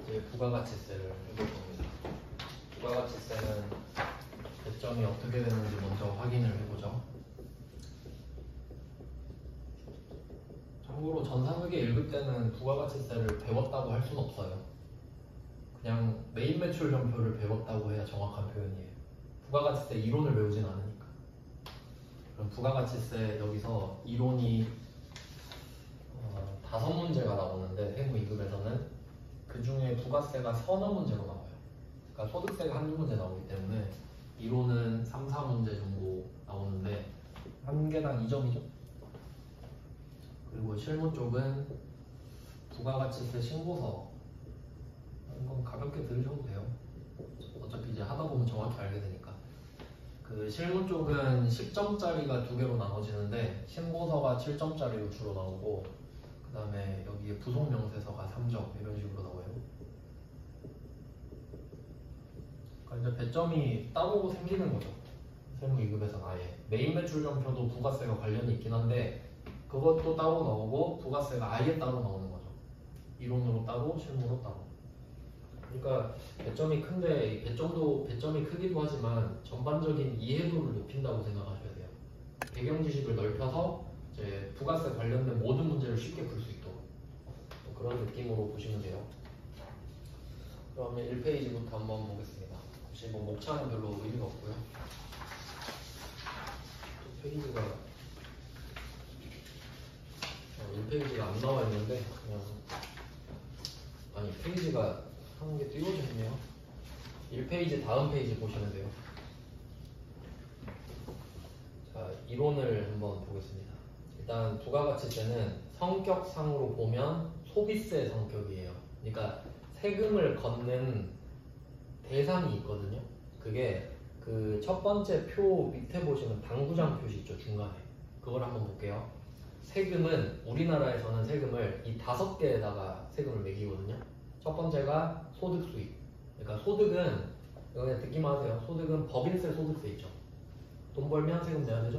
이제 부가가치세를 해볼 겁니다. 부가가치세는 배점이 어떻게 되는지 먼저 확인을 해보죠. 참고로 전산회계 1급 때는 부가가치세를 배웠다고 할 수는 없어요. 그냥 메인 매출 전표를 배웠다고 해야 정확한 표현이에요. 부가가치세 이론을 배우진 않으니까. 그럼 부가가치세 여기서 이론이 5문제가 나오는데 세무 2급에서는 그 중에 부가세가 서너 문제로 나와요. 그러니까 소득세가 한두 문제 나오기 때문에 이론은 3, 4문제 정도 나오는데 한 개당 2점이죠. 그리고 실무 쪽은 부가가치세 신고서, 이건 가볍게 들으셔도 돼요. 어차피 이제 하다 보면 정확히 알게 되니까. 그 실무 쪽은 10점짜리가 2개로 나눠지는데 신고서가 7점짜리로 주로 나오고, 그 다음에 여기에 부속명세서가 3점 이런 식으로 나와요. 그러니까 이제 배점이 따로 생기는 거죠. 세무 2급에서는 아예 메인 매출 전표도 부가세가 관련이 있긴 한데 그것도 따로 나오고 부가세가 아예 따로 나오는 거죠. 이론으로 따로, 실무로 따로. 그러니까 배점이 큰데 배점이 크기도 하지만 전반적인 이해도를 높인다고 생각하셔야 돼요. 배경 지식을 넓혀서 이제 부가세 관련된 모든 문제를 쉽게 풀 수 있도록 그런 느낌으로 보시면 돼요. 그러면 1페이지부터 한번 보겠습니다. 혹시 뭐 목차는 별로 의미가 없고요. 또 페이지가 1페이지가 안 나와 있는데 그냥 아니 페이지가 한 개 띄워져 있네요. 1페이지 다음 페이지 보시면 돼요. 자, 이론을 한번 보겠습니다. 일단 부가가치세는 성격상으로 보면 소비세 성격이에요. 그러니까 세금을 걷는 대상이 있거든요. 그게 그 첫 번째 표 밑에 보시면 당구장 표시 있죠, 중간에. 그걸 한번 볼게요. 세금은 우리나라에서는 세금을 이 5개에다가 세금을 매기거든요. 첫 번째가 소득 수입. 그러니까 소득은 이거 그냥 듣기만 하세요. 소득은 법인세 소득세 있죠. 돈 벌면 세금 내야 되죠.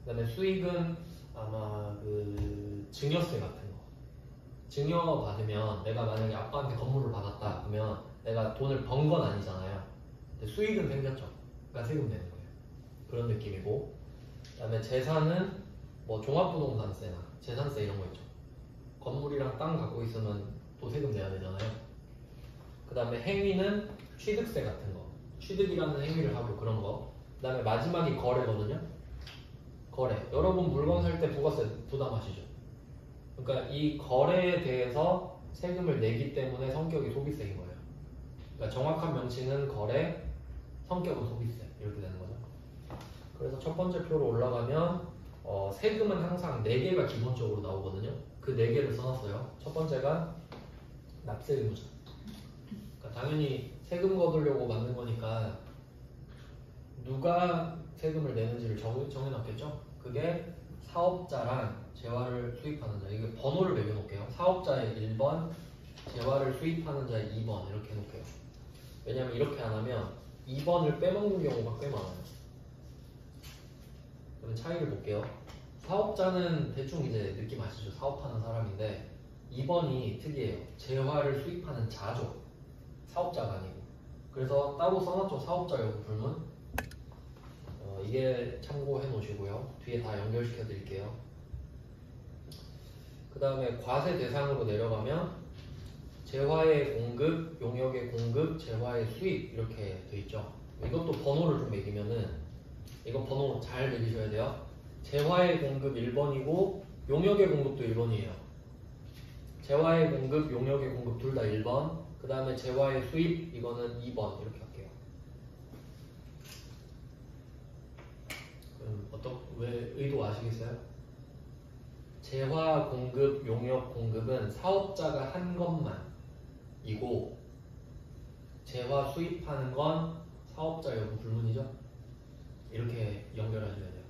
그 다음에 수익은 아마 그 증여세 같은 거. 증여 받으면 내가 만약에 아빠한테 건물을 받았다 그러면 내가 돈을 번 건 아니잖아요. 근데 수익은 생겼죠. 그러니까 세금 내는 거예요. 그런 느낌이고, 그 다음에 재산은 뭐 종합부동산세나 재산세 이런 거 있죠. 건물이랑 땅 갖고 있으면 또 세금 내야 되잖아요. 그 다음에 행위는 취득세 같은 거, 취득이라는 행위를 하고 그런 거. 그 다음에 마지막이 거래거든요. 거래. 여러분 물건 살 때 부가세 부담하시죠. 그러니까 이 거래에 대해서 세금을 내기 때문에 성격이 소비세인 거예요. 그러니까 정확한 명칭은 거래, 성격은 소비세 이렇게 되는 거죠. 그래서 첫 번째 표로 올라가면 세금은 항상 4개가 기본적으로 나오거든요. 그 4개를 써놨어요. 첫 번째가 납세 의무자. 그러니까 당연히 세금 거두려고 만든 거니까 누가 세금을 내는지를 정해놨겠죠. 그게 사업자랑 재화를 수입하는 자. 이게 번호를 매겨놓을게요. 사업자의 1번, 재화를 수입하는 자의 2번 이렇게 해놓을게요. 왜냐면 이렇게 안 하면 2번을 빼먹는 경우가 꽤 많아요. 그러면 차이를 볼게요. 사업자는 대충 이제 느낌 아시죠? 사업하는 사람인데 2번이 특이해요. 재화를 수입하는 자죠. 사업자가 아니고. 그래서 따로 써놨죠. 사업자 여부 불문. 이게 참고해 놓으시고요. 뒤에 다 연결시켜 드릴게요. 그 다음에 과세 대상으로 내려가면 재화의 공급, 용역의 공급, 재화의 수입 이렇게 돼 있죠. 이것도 번호를 좀 매기면은 이거 번호 잘 매기셔야 돼요. 재화의 공급 1번이고 용역의 공급도 1번이에요. 재화의 공급, 용역의 공급 둘 다 1번. 그 다음에 재화의 수입 이거는 2번 이렇게 할게요. 왜 의도 아시겠어요? 재화 공급, 용역 공급은 사업자가 한 것만이고 재화 수입하는 건 사업자 여부 불문이죠? 이렇게 연결하셔야 돼요.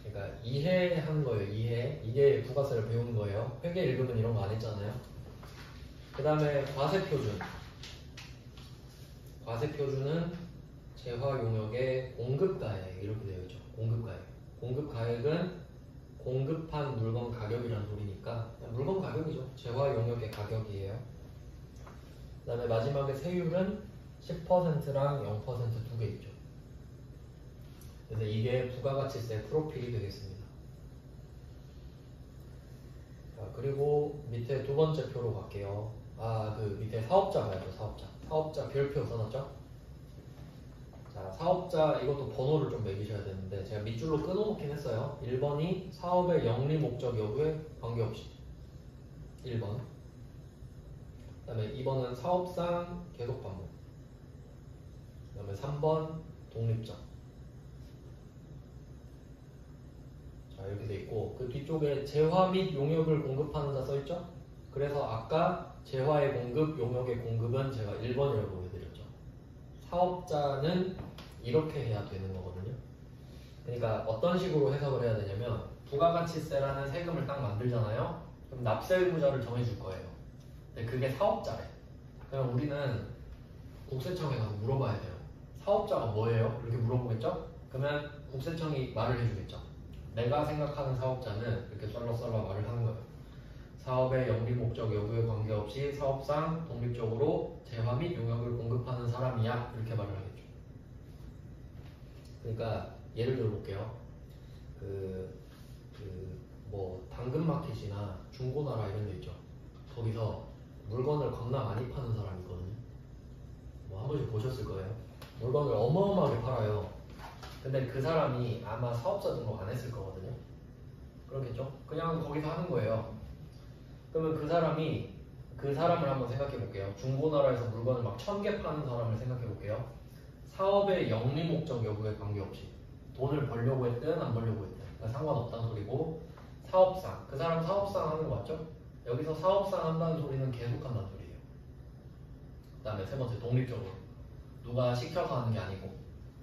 그러니까 이해한 거예요. 이게 부가세를 배우는 거예요. 회계 1급은 이런 거 안 했잖아요. 그 다음에 과세표준. 과세표준은 재화 용역의 공급가액 이렇게 되어 있죠. 공급가액. 공급가액은 공급한 물건 가격이라는 소리니까 그냥 물건 가격이죠. 재화 용역의 가격이에요. 그 다음에 마지막에 세율은 10%랑 0% 두 개 있죠. 그래서 이게 부가가치세 프로필이 되겠습니다. 자, 그리고 밑에 두 번째 표로 갈게요. 그 밑에 사업자 봐야죠. 사업자 별표 써놨죠? 자, 사업자 이것도 번호를 좀 매기셔야 되는데 제가 밑줄로 끊어놓긴 했어요. 1번이 사업의 영리 목적 여부에 관계없이 1번. 그 다음에 2번은 사업상 계속 반복. 그 다음에 3번 독립적. 자, 이렇게 돼 있고 그 뒤쪽에 재화 및 용역을 공급하는 자 써있죠? 그래서 아까 재화의 공급, 용역의 공급은 제가 1번이라고 보여드렸죠. 사업자는 이렇게 해야 되는 거거든요. 그러니까 어떤 식으로 해석을 해야 되냐면 부가가치세라는 세금을 딱 만들잖아요. 그럼 납세 의무자를 정해줄 거예요. 근데 그게 사업자래. 그럼 우리는 국세청에 가서 물어봐야 돼요. 사업자가 뭐예요? 이렇게 물어보겠죠? 그러면 국세청이 말을 해주겠죠. 내가 생각하는 사업자는 이렇게 썰렁썰렁 말을 하는 거예요. 사업의 영리 목적 여부에 관계없이 사업상 독립적으로 재화 및 용역을 공급하는 사람이야. 이렇게 말을 하겠죠. 그러니까 예를 들어 볼게요. 뭐 당근마켓이나 중고나라 이런 데 있죠. 거기서 물건을 겁나 많이 파는 사람이 있거든요. 뭐 한 번씩 보셨을 거예요. 물건을 어마어마하게 팔아요. 근데 그 사람이 아마 사업자 등록 안 했을 거거든요. 그렇겠죠? 그냥 거기서 하는 거예요. 그러면 그 사람을 한번 생각해 볼게요. 중고나라에서 물건을 막 1000개 파는 사람을 생각해 볼게요. 사업의 영리 목적 여부에 관계없이 돈을 벌려고 했든 안 벌려고 했든 그러니까 상관없다는 소리고, 사업상, 그 사람 사업상 하는 거 맞죠? 여기서 사업상 한다는 소리는 계속 한다는 소리예요. 그 다음에 세 번째 독립적으로, 누가 시켜서 하는 게 아니고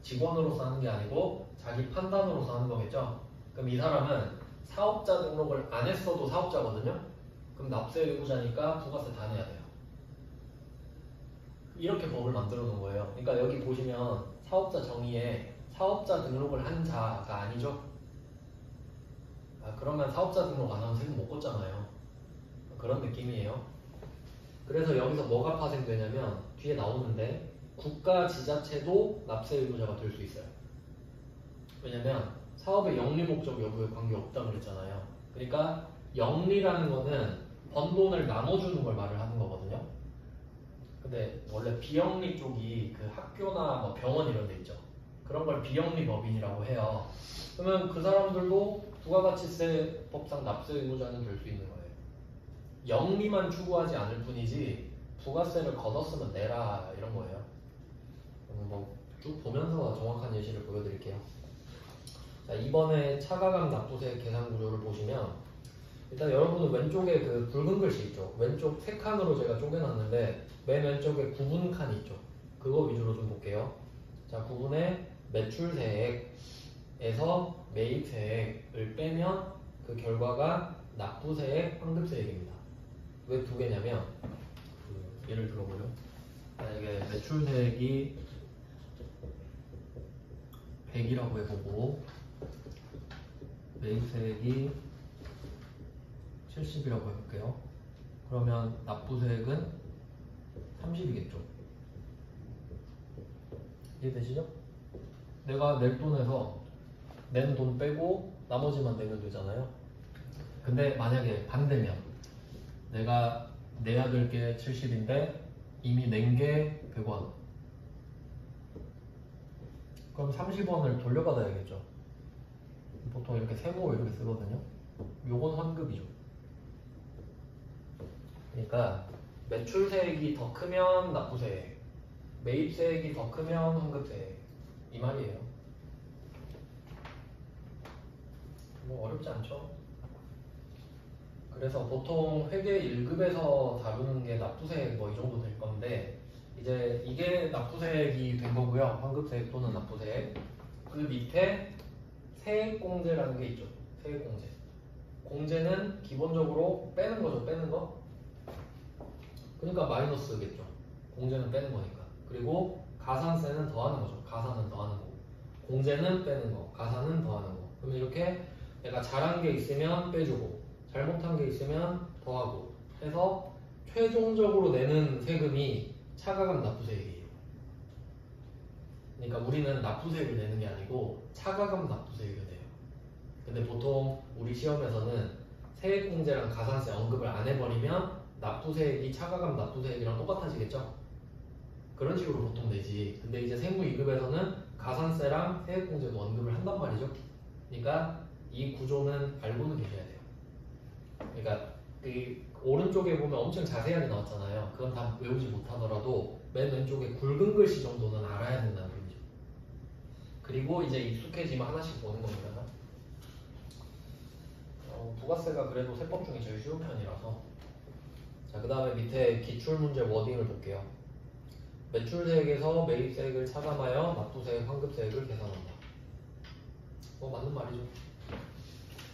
직원으로서 하는 게 아니고 자기 판단으로서 하는 거겠죠? 그럼 이 사람은 사업자 등록을 안 했어도 사업자거든요? 그럼 납세 의무자니까 부가세 다 내야 돼요. 이렇게 법을 만들어 놓은 거예요. 그러니까 여기 보시면 사업자 정의에 사업자 등록을 한 자가 아니죠? 그러면 사업자 등록 안 하면 세금 못 걷잖아요. 그런 느낌이에요. 그래서 여기서 뭐가 파생되냐면 뒤에 나오는데 국가 지자체도 납세 의무자가 될 수 있어요. 왜냐면 사업의 영리 목적 여부에 관계없다고 그랬잖아요. 그러니까 영리라는 거는 번 돈을 나눠주는 걸 말을 하는 거거든요. 근데 원래 비영리 쪽이 그 학교나 뭐 병원 이런 데 있죠. 그런 걸 비영리 법인이라고 해요. 그러면 그 사람들도 부가가치세 법상 납세 의무자는 될 수 있는 거예요. 영리만 추구하지 않을 뿐이지 부가세를 걷었으면 내라 이런 거예요. 뭐 쭉 보면서 정확한 예시를 보여드릴게요. 자, 이번에 차가감 납부세 계산 구조를 보시면 일단 여러분은 왼쪽에 그 붉은 글씨 있죠. 왼쪽 세 칸으로 제가 쪼개놨는데 맨 왼쪽에 구분 칸 있죠. 그거 위주로 좀 볼게요. 자, 구분에 매출세액에서 매입세액을 빼면 그 결과가 납부세액, 환급세액입니다. 왜 두 개냐면 예를 들어보죠. 만약에 매출세액이 100이라고 해보고 매입세액이 70이라고 해볼게요. 그러면 납부세액은 30이겠죠. 이해되시죠? 내가 낼 돈에서 낸 돈 빼고 나머지만 내면 되잖아요. 근데 만약에 반대면 내가 내야 될 게 70인데 이미 낸 게 100원, 그럼 30원을 돌려받아야겠죠. 보통 이렇게 세모 이렇게 쓰거든요. 요건 환급이죠. 그러니까 매출세액이 더 크면 납부세액, 매입세액이 더 크면 환급세액, 이 말이에요. 뭐 어렵지 않죠? 그래서 보통 회계 1급에서 다루는 게 납부세액 뭐 이 정도 될 건데, 이제 이게 납부세액이 된 거고요. 환급세액 또는 납부세액. 그 밑에 세액공제라는 게 있죠. 세액공제. 공제는 기본적으로 빼는 거죠. 빼는 거. 그러니까 마이너스겠죠. 공제는 빼는 거니까. 그리고 가산세는 더하는 거죠. 가산은 더하는 거고. 공제는 빼는 거, 가산은 더하는 거. 그러면 이렇게 내가 잘한 게 있으면 빼주고 잘못한 게 있으면 더하고 해서 최종적으로 내는 세금이 차가감 납부세액이에요. 그러니까 우리는 납부세액을 내는 게 아니고 차가감 납부세액이 돼요. 근데 보통 우리 시험에서는 세액공제랑 가산세 언급을 안 해버리면 납부세액이 차가감 납부세액이랑 똑같아지겠죠? 그런 식으로 보통 내지. 근데 이제 세무 2급에서는 가산세랑 세액공제도 언급을 한단 말이죠. 그러니까 이 구조는 알고는 계셔야 돼요. 그러니까 그 오른쪽에 보면 엄청 자세하게 나왔잖아요. 그건 다 외우지 못하더라도 맨 왼쪽에 굵은 글씨 정도는 알아야 된다는 거죠. 그리고 이제 익숙해지면 하나씩 보는 겁니다. 부가세가 그래도 세법 중에 제일 쉬운 편이라서. 자, 그 다음에 밑에 기출문제 워딩을 볼게요. 매출세액에서 매입세액을 차감하여 납부세액, 환급세액을 계산한다. 맞는 말이죠.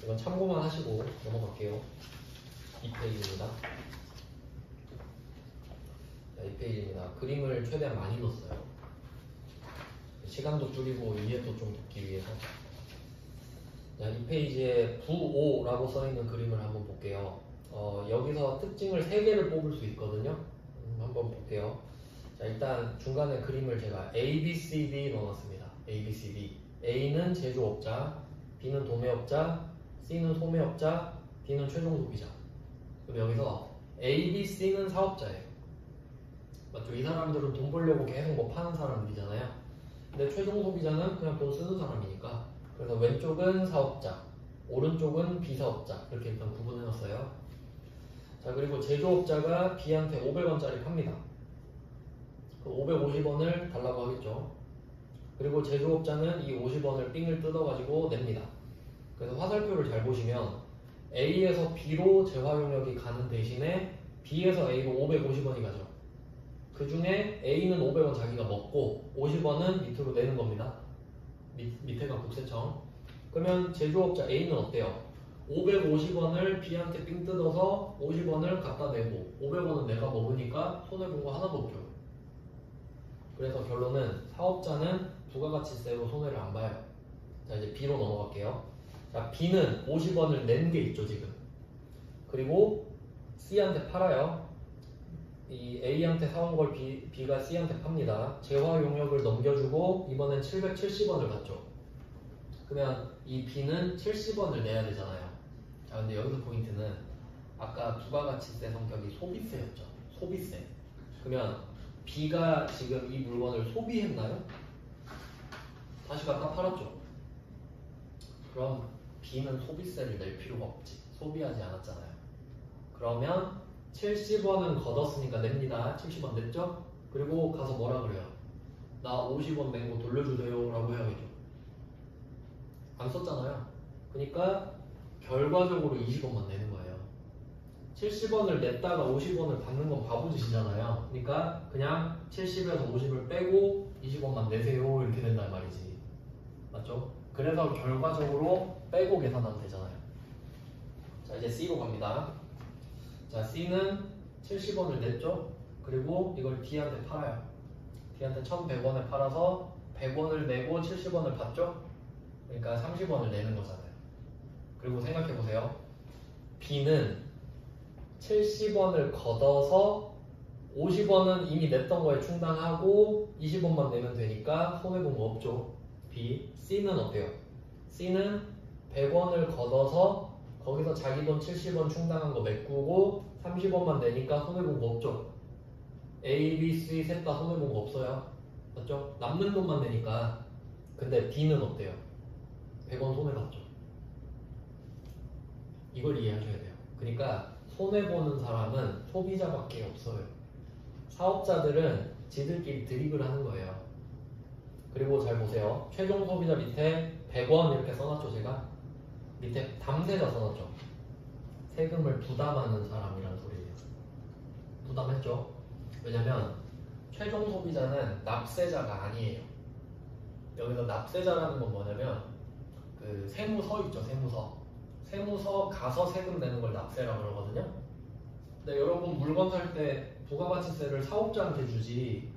이건 참고만 하시고 넘어갈게요. 2페이지입니다. 자, 2페이지입니다. 그림을 최대한 많이 넣었어요. 시간도 줄이고 이해도 좀 돕기 위해서. 자, 2페이지에 부오라고 써있는 그림을 한번 볼게요. 여기서 특징을 3개를 뽑을 수 있거든요. 한번 볼게요. 자, 일단 중간에 그림을 제가 A, B, C, D 넣어놨습니다. A, B, C, D. A는 제조업자, B는 도매업자, C는 소매업자, D는 최종 소비자. 그럼 여기서 A, B, C는 사업자예요. 맞죠? 이 사람들은 돈 벌려고 계속 뭐 파는 사람들이잖아요. 근데 최종 소비자는 그냥 돈 쓰는 사람이니까. 그래서 왼쪽은 사업자, 오른쪽은 비사업자. 이렇게 일단 구분해놨어요. 자, 그리고 제조업자가 B한테 500원짜리 팝니다. 550원을 달라고 하겠죠. 그리고 제조업자는 이 50원을 삥을 뜯어가지고 냅니다. 그래서 화살표를 잘 보시면 A에서 B로 재활용력이 가는 대신에 B에서 A로 550원이 가죠. 그 중에 A는 500원 자기가 먹고 50원은 밑으로 내는 겁니다. 밑에가 국세청. 그러면 제조업자 A는 어때요? 550원을 B한테 삥 뜯어서 50원을 갖다 내고 500원은 내가 먹으니까 손해본 거 하나도 없죠. 그래서 결론은 사업자는 부가가치세로 손해를 안 봐요. 자, 이제 B로 넘어갈게요. 자, B는 50원을 낸 게 있죠, 지금. 그리고 C한테 팔아요. 이 A한테 사온 걸 B가 C한테 팝니다. 재화 용역을 넘겨주고 이번엔 770원을 받죠. 그러면 이 B는 70원을 내야 되잖아요. 자, 근데 여기서 포인트는 아까 부가가치세 성격이 소비세였죠. 소비세. 그러면 B가 지금 이 물건을 소비했나요? 다시 갖다 팔았죠. 그럼 B는 소비세를 낼 필요가 없지. 소비하지 않았잖아요. 그러면 70원은 걷었으니까 냅니다. 70원 냈죠? 그리고 가서 뭐라 그래요? 나 50원 낸 거 돌려주세요 라고 해야겠죠. 안 썼잖아요. 그러니까 결과적으로 20원만 내는 거예요. 70원을 냈다가 50원을 받는 건 바보짓이잖아요. 그러니까 그냥 70에서 50을 빼고 20원만 내세요 이렇게 된단 말이지. 맞죠? 그래서 결과적으로 빼고 계산하면 되잖아요. 자, 이제 C로 갑니다. 자, C는 70원을 냈죠? 그리고 이걸 D한테 팔아요. D한테 1100원에 팔아서 100원을 내고 70원을 받죠? 그러니까 30원을 내는 거잖아요. 그리고 생각해보세요. B는 70원을 걷어서 50원은 이미 냈던 거에 충당하고 20원만 내면 되니까 손해본 거 없죠. B. C는 어때요? C는 100원을 걷어서 거기서 자기 돈 70원 충당한 거 메꾸고 30원만 내니까 손해본 거 없죠. A, B, C 셋 다 손해본 거 없어요. 맞죠? 남는 돈만 내니까. 근데 D는 어때요? 100원 손해봤죠. 이걸 이해하셔야 돼요. 그러니까 손해보는 사람은 소비자밖에 없어요. 사업자들은 지들끼리 드립을 하는 거예요. 그리고 잘 보세요. 최종 소비자 밑에 100원 이렇게 써놨죠, 제가? 밑에 담세자 써놨죠. 세금을 부담하는 사람이란 소리예요. 부담했죠. 왜냐면 최종 소비자는 납세자가 아니에요. 여기서 납세자라는 건 뭐냐면 그 세무서 있죠, 세무서. 세무서 가서 세금 내는 걸 납세라고 그러거든요. 근데 여러분 물건 살 때 부가가치세를 사업자한테 주지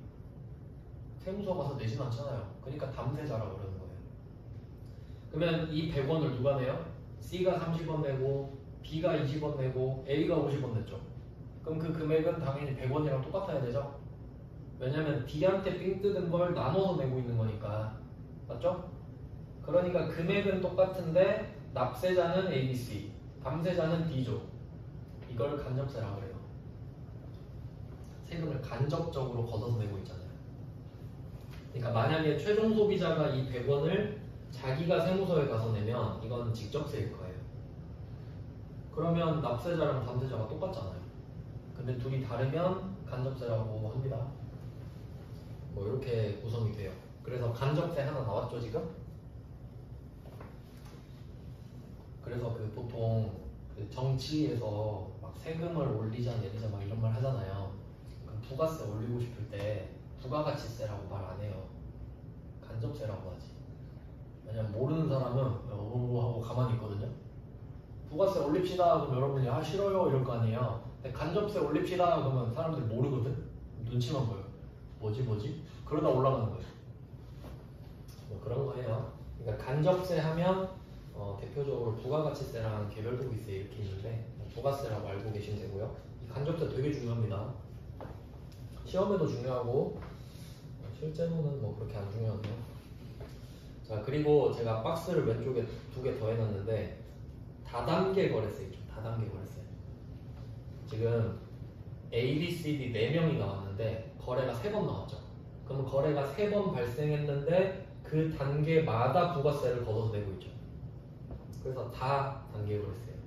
세무서 가서 내진 않잖아요. 그러니까 담세자라고 그러는 거예요. 그러면 이 100원을 누가 내요? C가 30원 내고 B가 20원 내고 A가 50원 냈죠. 그럼 그 금액은 당연히 100원이랑 똑같아야 되죠? 왜냐면 D한테 삥 뜯은 걸 나눠서 내고 있는 거니까. 맞죠? 그러니까 금액은 똑같은데 납세자는 ABC, 담세자는 D죠. 이걸 간접세라고 그래요. 세금을 간접적으로 걷어서 내고 있잖아요. 그러니까 만약에 최종 소비자가 이 100원을 자기가 세무서에 가서 내면 이건 직접세일 거예요. 그러면 납세자랑 담세자가 똑같잖아요. 근데 둘이 다르면 간접세라고 합니다. 뭐 이렇게 구성이 돼요. 그래서 간접세 하나 나왔죠 지금? 그래서 그 보통 그 정치에서 막 세금을 올리자 내리자 막 이런 말 하잖아요. 그럼 부가세 올리고 싶을 때 부가가치세라고 말 안 해요. 간접세라고 하지. 왜냐면 모르는 사람은 하고 가만히 있거든요. 부가세 올립시다 그럼 여러분이 아 싫어요 이럴 거 아니에요. 근데 간접세 올립시다 그러면 사람들이 모르거든. 눈치만 보여. 뭐지? 그러다 올라가는 거예요. 뭐 그런 거예요. 그러니까 간접세 하면 대표적으로 부가가치세랑 개별소비세 이렇게 있는데 부가세라고 알고 계시면 되고요. 이 간접세 되게 중요합니다. 시험에도 중요하고 실제로는 뭐 그렇게 안 중요하고요. 자 그리고 제가 박스를 왼쪽에 2개 더 해놨는데 다단계 거래세 있죠. 다단계 거래세. 지금 A, B, C, D 4명이 나왔는데 거래가 3번 나왔죠. 그럼 거래가 3번 발생했는데 그 단계마다 부가세를 걷어서 내고 있죠. 그래서 다 단계 거래세예요.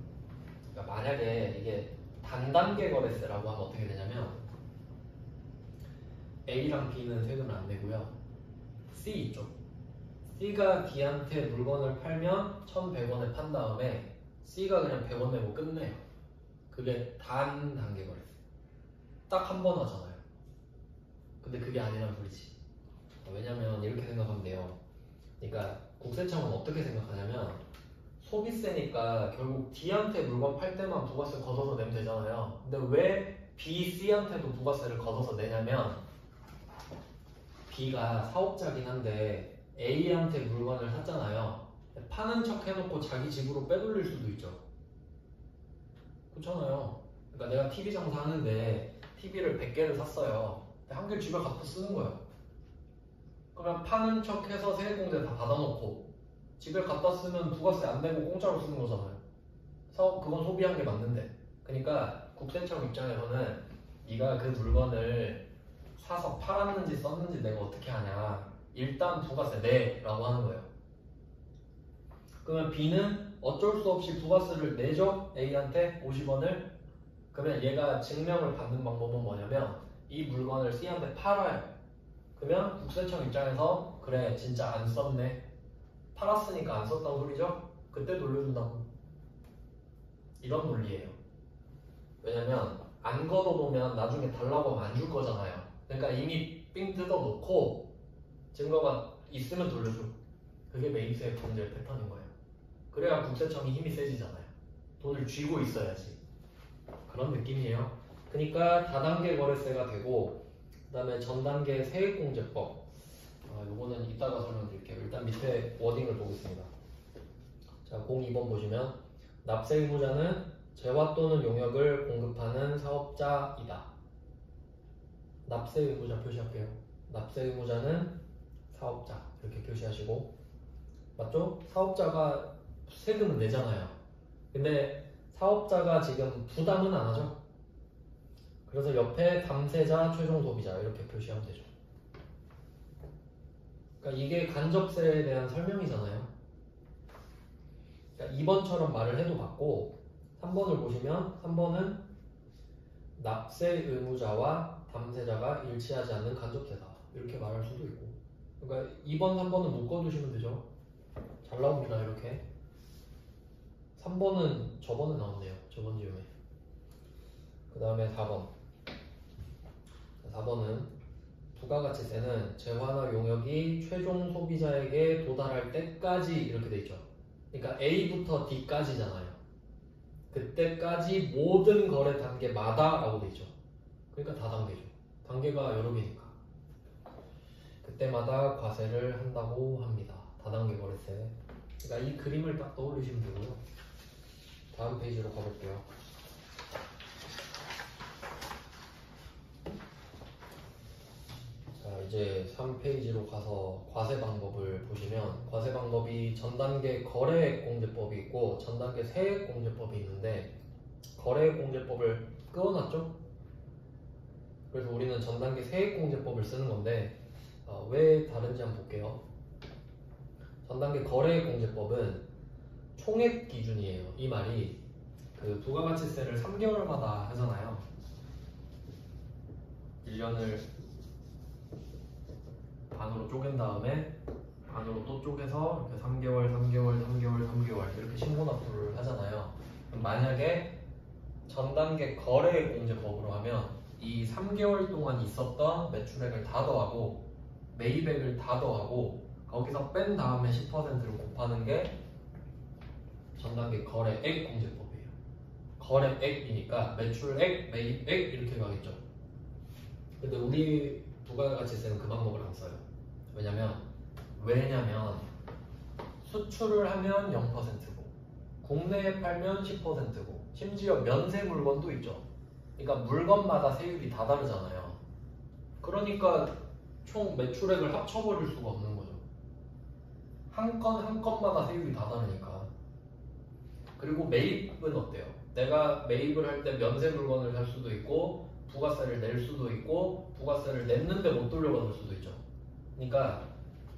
그러니까 만약에 이게 단단계 거래세라고 하면 어떻게 되냐면 A랑 B는 세금을 안 내고요. C 있죠. C가 D한테 물건을 팔면 1,100원에 판 다음에 C가 그냥 100원 내고 끝내요. 그게 단단계 거래세. 딱 한 번 하잖아요. 근데 그게 아니란 소리지. 왜냐면 이렇게 생각하면 돼요. 그러니까 국세청은 어떻게 생각하냐면 소비세니까 결국 D한테 물건 팔 때만 부가세 걷어서 내면 되잖아요. 근데 왜 B, C한테도 부가세를 걷어서 내냐면 B가 사업자긴 한데 A한테 물건을 샀잖아요. 파는 척 해놓고 자기 집으로 빼돌릴 수도 있죠. 그렇잖아요. 그러니까 내가 TV 장사 하는데 TV를 100개를 샀어요. 근데 한 개를 집에 갖다 쓰는 거예요. 그러면 파는 척 해서 세액공제 다 받아놓고 집에 갖다 쓰면 부가세 안 내고 공짜로 쓰는 거잖아요. 그건 소비한 게 맞는데. 그러니까 국세청 입장에서는 네가 그 물건을 사서 팔았는지 썼는지 내가 어떻게 하냐. 일단 부가세 내라고 하는 거예요. 그러면 B는 어쩔 수 없이 부가세를 내죠. A한테 50원을. 그러면 얘가 증명을 받는 방법은 뭐냐면 이 물건을 C한테 팔아요. 그러면 국세청 입장에서 그래 진짜 안 썼네. 팔았으니까 안 썼다고 소리죠? 그때 돌려준다고. 이런 논리예요. 왜냐면 안 걷어놓으면 나중에 달라고 하면 안 줄 거잖아요. 그러니까 이미 삥 뜯어놓고 증거가 있으면 돌려줘. 그게 매입세 범죄 패턴인 거예요. 그래야 국세청이 힘이 세지잖아요. 돈을 쥐고 있어야지. 그런 느낌이에요. 그러니까 다단계 거래세가 되고 그 다음에 전단계 세액공제법. 요거는 이따가 설명드릴게요. 일단 밑에 워딩을 보겠습니다. 자, 02번 보시면 납세 의무자는 재화 또는 용역을 공급하는 사업자이다. 납세 의무자 표시할게요. 납세 의무자는 사업자 이렇게 표시하시고 맞죠? 사업자가 세금을 내잖아요. 근데 사업자가 지금 부담은 안 하죠. 그래서 옆에 담세자, 최종 소비자 이렇게 표시하면 되죠. 그러니까 이게 간접세에 대한 설명이잖아요. 그러니까 2번처럼 말을 해도 맞고 3번을 보시면 3번은 납세 의무자와 담세자가 일치하지 않는 간접세다 이렇게 말할 수도 있고 그러니까 2번, 3번은 묶어두시면 되죠. 잘 나옵니다 이렇게. 3번은 저번에 나왔네요. 저번 즈음에. 그 다음에 4번 4번은 부가가치세는 재화나 용역이 최종 소비자에게 도달할 때까지 이렇게 돼 있죠. 그러니까 A부터 D까지잖아요. 그때까지 모든 거래 단계마다 라고 돼 있죠. 그러니까 다단계죠. 단계가 여러 개니까. 그때마다 과세를 한다고 합니다. 다단계 거래세. 그러니까 이 그림을 딱 떠올리시면 되고요. 다음 페이지로 가볼게요. 이제 3페이지로 가서 과세 방법을 보시면 과세 방법이 전 단계 거래액 공제법이 있고 전 단계 세액 공제법이 있는데 거래액 공제법을 끄어놨죠? 그래서 우리는 전 단계 세액 공제법을 쓰는 건데 왜 다른지 한번 볼게요. 전 단계 거래액 공제법은 총액 기준이에요. 이 말이 그 부가가치세를 3개월마다 하잖아요. 1년을 반으로 쪼갠 다음에 반으로 또 쪼개서 이렇게 3개월, 3개월, 3개월, 3개월 이렇게 신고납부를 하잖아요. 그럼 만약에 전 단계 거래액 공제법으로 하면 이 3개월 동안 있었던 매출액을 다 더하고 매입액을 다 더하고 거기서 뺀 다음에 10%를 곱하는 게 전 단계 거래액 공제법이에요. 거래액이니까 매출액, 매입액 이렇게 가겠죠. 근데 우리 부가가치세는 그 방법을 안 써요. 왜냐면 수출을 하면 0%고 국내에 팔면 10%고 심지어 면세 물건도 있죠. 그러니까 물건마다 세율이 다 다르잖아요. 그러니까 총 매출액을 합쳐버릴 수가 없는 거죠. 한 건 한 건마다 세율이 다 다르니까. 그리고 매입은 어때요? 내가 매입을 할 때 면세 물건을 살 수도 있고 부가세를 낼 수도 있고 부가세를 냈는데 못 돌려받을 수도 있죠. 그러니까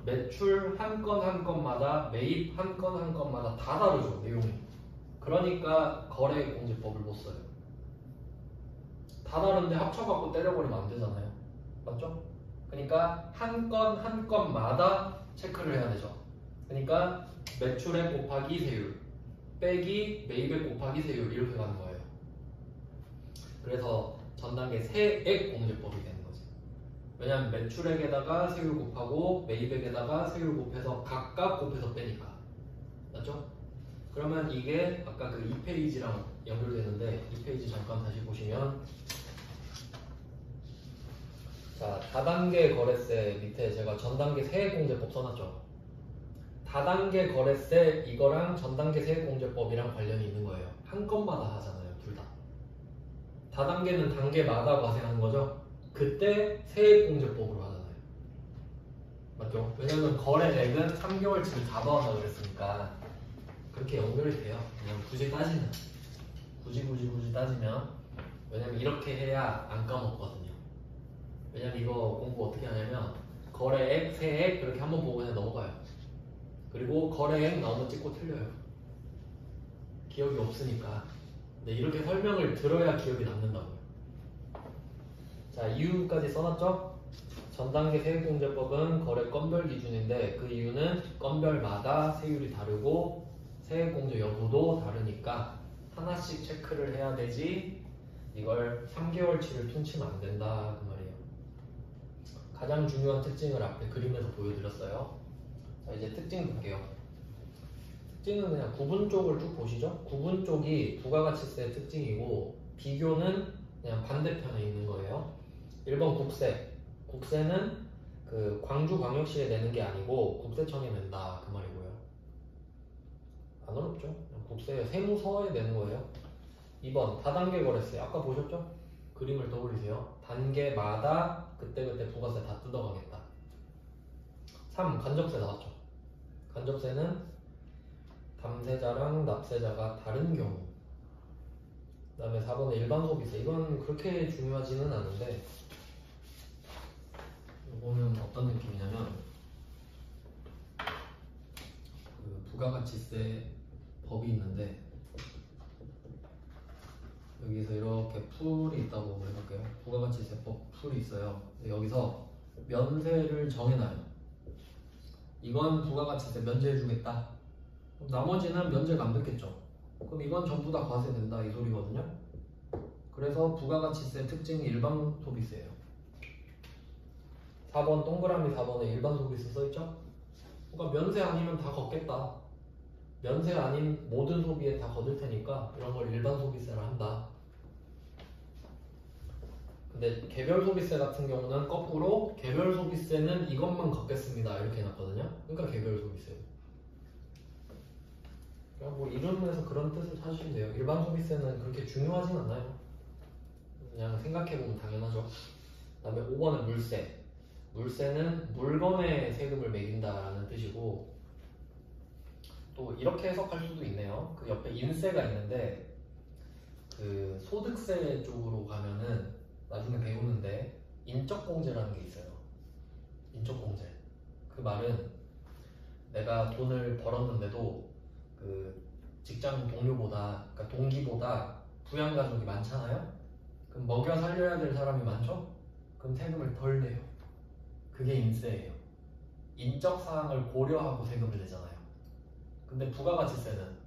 매출 한 건 한 건마다 매입 한 건 한 건마다 다 다르죠, 내용이. 그러니까 거래공제법을 못 써요. 다 다른데 합쳐갖고 때려버리면 안 되잖아요. 맞죠? 그러니까 한 건 한 건마다 체크를 해야 되죠. 그러니까 매출액 곱하기 세율 빼기 매입액 곱하기 세율 이렇게 가는 거예요. 그래서 전 단계 세액 공제법이 되는 거지. 왜냐면 매출액에다가 세율 곱하고 매입액에다가 세율 곱해서 각각 곱해서 빼니까. 맞죠? 그러면 이게 아까 그 2페이지랑 연결되는데 2페이지 잠깐 다시 보시면 자, 다단계 거래세 밑에 제가 전단계 세액공제법 써놨죠. 다단계 거래세 이거랑 전단계 세액공제법이랑 관련이 있는 거예요. 한 건마다 하잖아요, 둘 다. 다단계는 단계마다 과세하는 거죠. 그때 세액공제법으로 하잖아요. 맞죠? 왜냐면 거래액은 3개월치를 다 더한다고 그랬으니까 그렇게 연결이 돼요. 그냥 굳이 따지면 굳이 따지면 왜냐면 이렇게 해야 안 까먹거든요. 왜냐면 이거 공부 어떻게 하냐면 거래액, 세액 그렇게 한번 보고 그냥 넘어가요. 그리고 거래액 나오면 찍고 틀려요. 기억이 없으니까. 근데 이렇게 설명을 들어야 기억이 남는다고요. 자, 이유까지 써놨죠? 전단계 세액공제법은 거래 건별 기준인데 그 이유는 건별마다 세율이 다르고 세액공제 여부도 다르니까 하나씩 체크를 해야 되지 이걸 3개월치를 퉁치면 안 된다 그 말이에요. 가장 중요한 특징을 앞에 그림에서 보여드렸어요. 자, 이제 특징 볼게요. 특징은 그냥 구분 쪽을 쭉 보시죠. 구분 쪽이 부가가치세 특징이고 비교는 그냥 반대편에 있는 거예요. 1번 국세. 국세는 그 광주광역시에 내는 게 아니고 국세청에 낸다 그 말이고요. 안 어렵죠? 국세 세무서에 내는 거예요. 2번 다단계 거래세. 아까 보셨죠? 그림을 떠올리세요. 단계마다 그때그때 부가세 다 뜯어가겠다. 3. 간접세 나왔죠. 간접세는 담세자랑 납세자가 다른 경우. 그 다음에 4번은 일반 소비세. 이건 그렇게 중요하지는 않은데 이거는 어떤 느낌이냐면 그 부가가치세 법이 있는데 여기서 이렇게 풀이 있다고 해볼게요. 부가가치세법 풀이 있어요. 여기서 면세를 정해놔요. 이건 부가가치세 면제해주겠다. 나머지는 면제가 안 됐겠죠. 그럼 이건 전부 다 과세된다 이 소리거든요. 그래서 부가가치세 특징이 일반 소비세예요. 4번 동그라미 4번에 일반 소비세 써있죠? 그러니까 면세 아니면 다 걷겠다. 면세 아닌 모든 소비에 다 걷을 테니까 이런 걸 일반 소비세를 한다. 근데 개별 소비세 같은 경우는 거꾸로 개별 소비세는 이것만 걷겠습니다 이렇게 해놨거든요. 그러니까 개별 소비세. 그냥 뭐 이론에서 그런 뜻을 찾으시면 돼요. 일반 소비세는 그렇게 중요하진 않아요. 그냥 생각해보면 당연하죠. 그 다음에 5번은 물세. 물세는 물건에 세금을 매긴다라는 뜻이고, 또 이렇게 해석할 수도 있네요. 그 옆에 인세가 있는데 그 소득세 쪽으로 가면은 나중에 배우는데 인적공제라는 게 있어요. 인적공제. 그 말은 내가 돈을 벌었는데도 그 직장 동료보다, 그러니까 동기보다 부양가족이 많잖아요. 그럼 먹여 살려야 될 사람이 많죠? 그럼 세금을 덜 내요. 그게 인세예요. 인적 사항을 고려하고 세금을 내잖아요. 근데 부가가치세는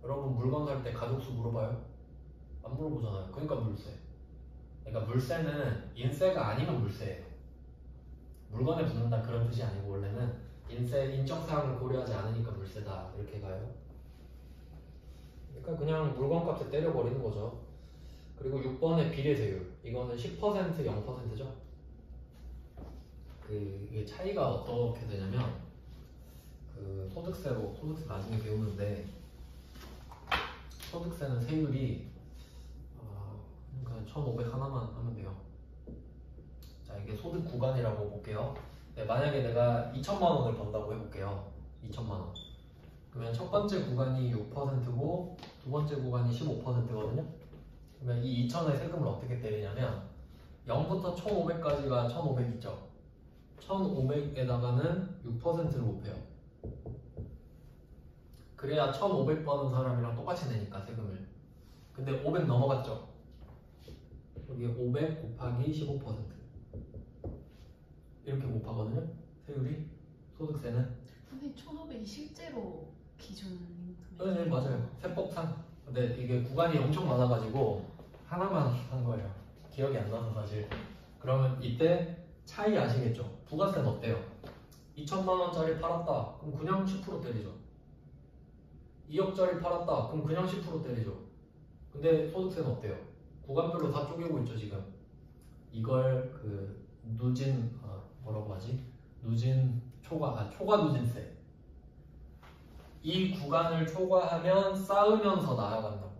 여러분 물건 살 때 가족수 물어봐요? 안 물어보잖아요. 그러니까 물세. 그러니까 물세는 인세가 아니면 물세예요. 물건에 붙는다 그런 뜻이 아니고 원래는 인적 사항을 고려하지 않으니까 물세다 이렇게 가요. 그러니까 그냥 물건값에 때려버리는 거죠. 그리고 6번의 비례세율, 이거는 10% 0%죠. 이게 차이가 어떻게 되냐면 그 소득세 나중에 배우는데, 소득세는 세율이 그냥 1,500 하나만 하면 돼요. 자, 이게 소득 구간이라고 볼게요. 네, 만약에 내가 2천만 원을 번다고 해볼게요. 2천만 원. 그러면 첫 번째 구간이 6%고 두 번째 구간이 15%거든요. 그러면 이 2천의 세금을 어떻게 때리냐면 0부터 1,500까지가 1,500이죠. 1,500에다가는 6%를 곱해요. 그래야 1,500 버는 사람이랑 똑같이 내니까 세금을. 근데 500 넘어갔죠. 여기 500 곱하기 15% 이렇게 곱하거든요. 세율이. 소득세는. 선생님 1,500이 실제로 기준 네, 맞아요. 세법상. 근데 이게 구간이 엄청 많아가지고 하나만 한 거예요. 기억이 안 나서 사실. 그러면 이때 차이 아시겠죠? 부가세는 어때요? 2천만 원짜리 팔았다. 그럼 그냥 10% 때리죠. 2억짜리 팔았다. 그럼 그냥 10% 때리죠. 근데 소득세는 어때요? 구간별로 다 쪼개고 있죠 지금. 이걸 그 누진 뭐라고 하지? 초과 누진세. 이 구간을 초과하면 쌓으면서 나아간다고.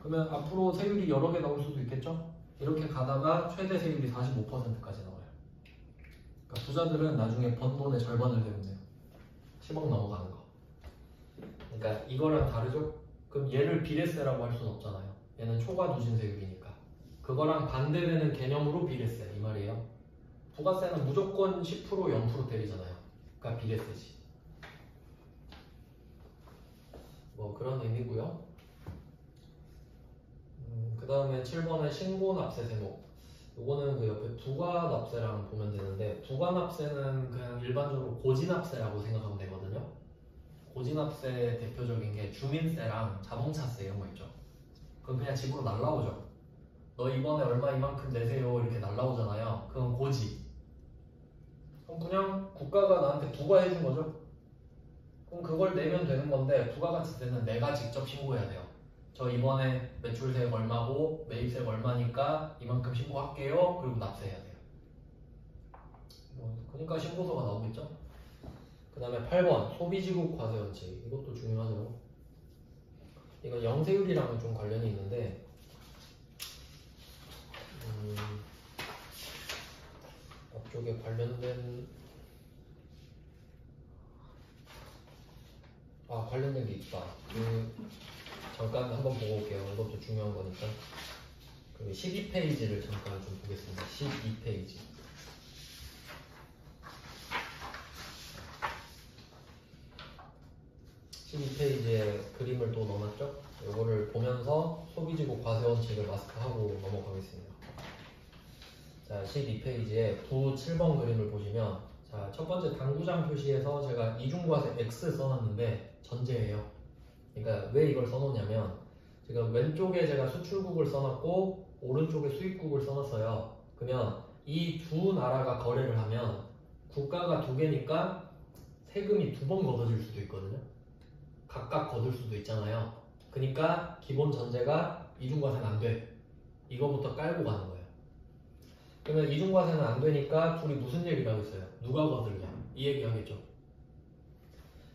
그러면 앞으로 세율이 여러 개 나올 수도 있겠죠? 이렇게 가다가 최대 세율이 45%까지 나와요. 그러니까 부자들은 나중에 번 돈의 절반을 내면 10억 넘어가는 거. 그러니까 이거랑 다르죠? 그럼 얘를 비례세라고 할 수는 없잖아요. 얘는 초과 누진세율이니까. 그거랑 반대되는 개념으로 비례세 이 말이에요. 부가세는 무조건 10% 0% 때리잖아요. 그러니까 비례세지. 뭐 그런 의미고요. 그 다음에 7번의 신고납세 세목. 요거는 그 옆에 부가납세랑 보면 되는데, 부가납세는 그냥 일반적으로 고지납세라고 생각하면 되거든요. 고지납세 대표적인 게 주민세랑 자동차세 이런 거 있죠. 그건 그냥 집으로 날라오죠. 너 이번에 얼마 이만큼 내세요 이렇게 날라오잖아요. 그건 고지. 그럼 그냥 국가가 나한테 부과해준 거죠. 그럼 그걸 내면 되는 건데, 부가가치세는 내가 직접 신고해야 돼요. 저 이번에 매출세가 얼마고 매입세가 얼마니까 이만큼 신고할게요. 그리고 납세해야 돼요. 그러니까 신고서가 나오겠죠. 그 다음에 8번 소비지급 과세원칙. 이것도 중요하죠. 이건 영세율이랑은 좀 관련이 있는데, 앞쪽에 관련된 관련된 게 있다. 잠깐 한번 보고 올게요. 이것도 중요한 거니까. 12페이지를 잠깐 좀 보겠습니다. 12페이지. 12페이지에 그림을 또 넣어놨죠? 이거를 보면서 소비지급 과세원칙을 마스터하고 넘어가겠습니다. 자, 12페이지에 9, 7번 그림을 보시면, 자, 첫 번째 당구장 표시에서 제가 이중과세 X 써놨는데 전제예요. 그러니까 왜 이걸 써놓냐면, 지금 왼쪽에 제가 수출국을 써놨고 오른쪽에 수입국을 써놨어요. 그러면 이 두 나라가 거래를 하면 국가가 두 개니까 세금이 두 번 걷어질 수도 있거든요. 각각 거둘 수도 있잖아요. 그러니까 기본 전제가 이중과세는 안 돼. 이거부터 깔고 가는 거예요. 그러면 이중과세는 안 되니까 둘이 무슨 얘기를 하고 있어요? 누가 거들냐? 이 얘기 하겠죠.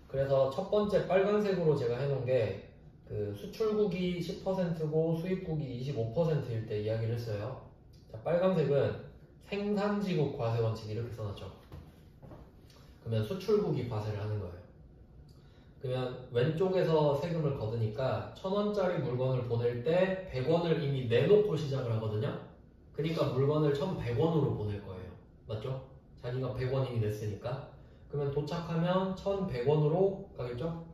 그래서 첫 번째 빨간색으로 제가 해놓은 게 그 수출국이 10%고 수입국이 25%일 때 이야기를 했어요. 자, 빨간색은 생산지국 과세 원칙 이렇게 써놨죠. 그러면 수출국이 과세를 하는 거예요. 그러면 왼쪽에서 세금을 거두니까 1,000원짜리 물건을 보낼 때 100원을 이미 내놓고 시작을 하거든요. 그러니까 물건을 1,100원으로 보낼 거예요. 맞죠? 자기가 100원 이미 냈으니까. 그러면 도착하면 1,100원으로 가겠죠?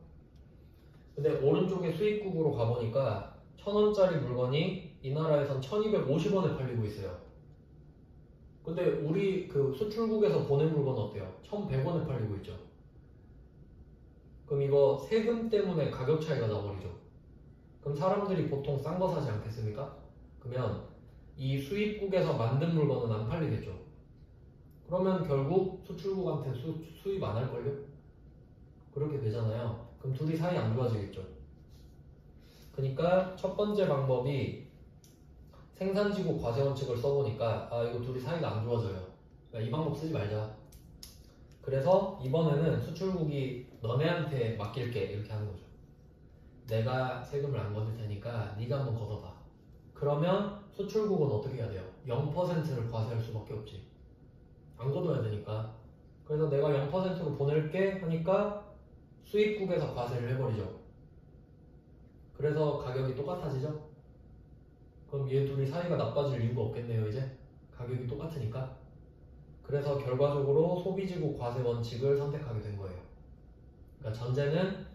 근데 오른쪽에 수입국으로 가보니까 1,000원짜리 물건이 이 나라에선 1,250원에 팔리고 있어요. 근데 우리 그 수출국에서 보낸 물건은 어때요? 1,100원에 팔리고 있죠. 그럼 이거 세금 때문에 가격 차이가 나버리죠. 그럼 사람들이 보통 싼 거 사지 않겠습니까? 그러면 이 수입국에서 만든 물건은 안 팔리겠죠. 그러면 결국 수출국한테 수입 안 할걸요? 그렇게 되잖아요. 그럼 둘이 사이 안 좋아지겠죠. 그러니까 첫 번째 방법이 생산지국 과세 원칙을 써보니까 이거 둘이 사이가 안 좋아져요. 그러니까 이 방법 쓰지 말자. 그래서 이번에는 수출국이 너네한테 맡길게 이렇게 하는 거죠. 내가 세금을 안 걷을 테니까 네가 한번 걷어봐. 그러면 수출국은 어떻게 해야 돼요? 0%를 과세할 수밖에 없지. 안 걷어야 되니까. 그래서 내가 0%로 보낼게 하니까 수입국에서 과세를 해버리죠. 그래서 가격이 똑같아지죠. 그럼 얘 둘이 사이가 나빠질 이유가 없겠네요. 이제 가격이 똑같으니까. 그래서 결과적으로 소비지국 과세 원칙을 선택하게 된 거예요. 그러니까 전제는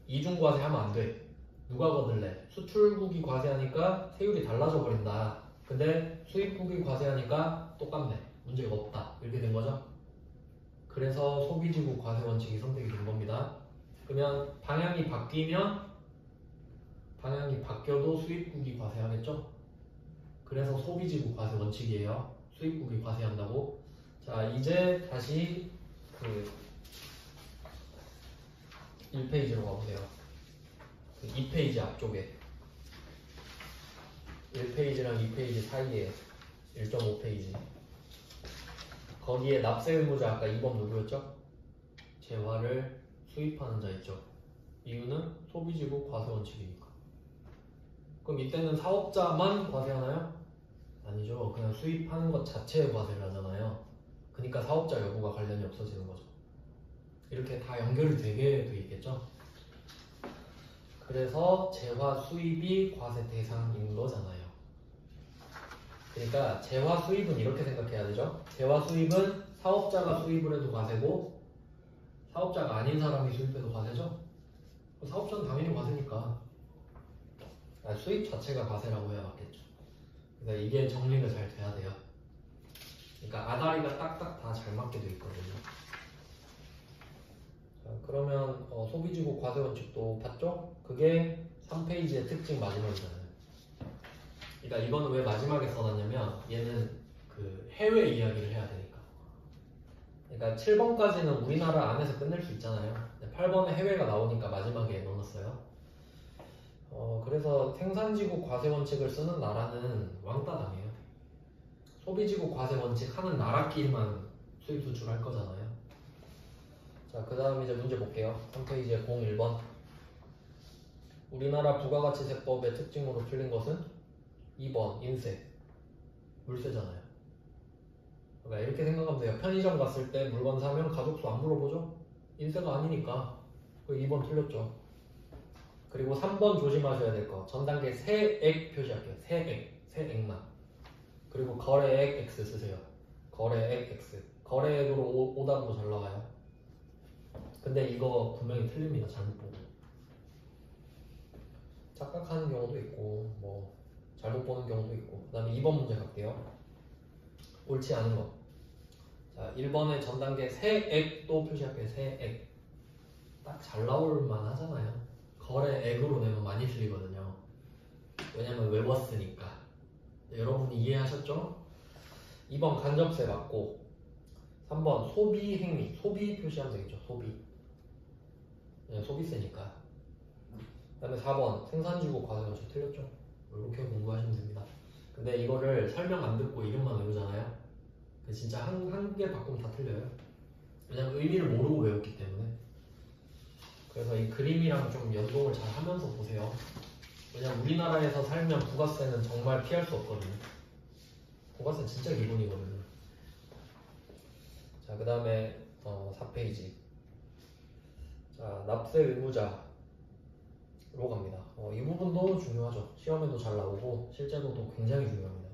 이중과세 하면 안 돼. 누가 거들래? 수출국이 과세하니까 세율이 달라져 버린다. 근데 수입국이 과세하니까 똑같네. 문제가 없다. 이렇게 된 거죠. 그래서 소비지국 과세 원칙이 선택이 된 겁니다. 그러면 방향이 바뀌어도 수입국이 과세하겠죠? 그래서 소비지국 과세 원칙이에요. 수입국이 과세한다고. 자, 이제 다시 그 1페이지로 가보세요. 그 2페이지 앞쪽에 1페이지랑 2페이지 사이에 1.5페이지 거기에 납세 의무자 아까 2번 누구였죠? 재화를 수입하는 자 있죠. 이유는 소비지국 과세 원칙이니까. 그럼 이때는 사업자만 과세하나요? 아니죠. 그냥 수입하는 것 자체에 과세를 하잖아요. 그러니까 사업자 여부가 관련이 없어지는 거죠. 이렇게 다 연결이 되게 돼 있겠죠. 그래서 재화 수입이 과세 대상인 거잖아요. 그러니까 재화 수입은 이렇게 생각해야 되죠. 재화 수입은 사업자가 수입을 해도 과세고 사업자가 아닌 사람이 수입해도 과세죠. 사업자는 당연히 과세니까 수입 자체가 과세라고 해야 맞겠죠. 그래서 이게 정리가 잘 돼야 돼요. 그러니까 아다리가 딱딱 다 잘 맞게 돼 있거든요. 자, 그러면 소비지국 과세 원칙도 봤죠? 그게 3페이지의 특징 마지막이잖아요. 그러니까 이거는 왜 마지막에 써놨냐면 얘는 그 해외 이야기를 해야 되니까. 그러니까 7번까지는 우리나라 안에서 끝낼 수 있잖아요. 8번에 해외가 나오니까 마지막에 넣어놨어요. 그래서 생산지국 과세 원칙을 쓰는 나라는 왕따 당해요. 소비지국 과세 원칙 하는 나라끼리만 수입 수출할 거잖아요. 자, 그 다음 이제 문제 볼게요. 3페이지에 01번. 우리나라 부가가치세법의 특징으로 풀린 것은 2번 인세. 물세잖아요. 그러니까 이렇게 생각하면 돼요. 편의점 갔을 때 물건 사면 가족수 안 물어보죠? 인세가 아니니까. 그 2번 틀렸죠. 그리고 3번 조심하셔야 될 거. 전 단계 세액 표시할게요. 세액만. 그리고 거래액 X 쓰세요. 거래액 X. 거래액으로 오답으로 잘 나와요. 근데 이거 분명히 틀립니다. 잘못 보고. 착각하는 경우도 있고 뭐 잘못 보는 경우도 있고. 그 다음에 2번 문제 갈게요. 옳지 않은 거. 자, 1번의 전 단계 세액도 표시할게요. 세액. 딱 잘 나올 만 하잖아요. 거래액으로 내면 많이 틀리거든요. 왜냐면 외웠으니까. 여러분이 이해하셨죠? 2번 간접세 맞고 3번 소비 행위. 소비 표시하면 되겠죠. 소비. 네, 소비세니까. 그 다음에 4번 생산지국 과세 원칙 틀렸죠? 이렇게 공부하시면 됩니다. 근데 이거를 설명 안 듣고 이름만 외우잖아요. 진짜 한 개 바꾸면 다 틀려요. 왜냐면 의미를 모르고 외웠기 때문에. 그래서 이 그림이랑 좀 연동을 잘 하면서 보세요. 왜냐면 우리나라에서 살면 부가세는 정말 피할 수 없거든요. 부가세 진짜 기본이거든요. 자, 그 다음에 4페이지. 자, 납세 의무자로 갑니다. 이 부분도 중요하죠. 시험에도 잘 나오고 실제로도 굉장히 중요합니다.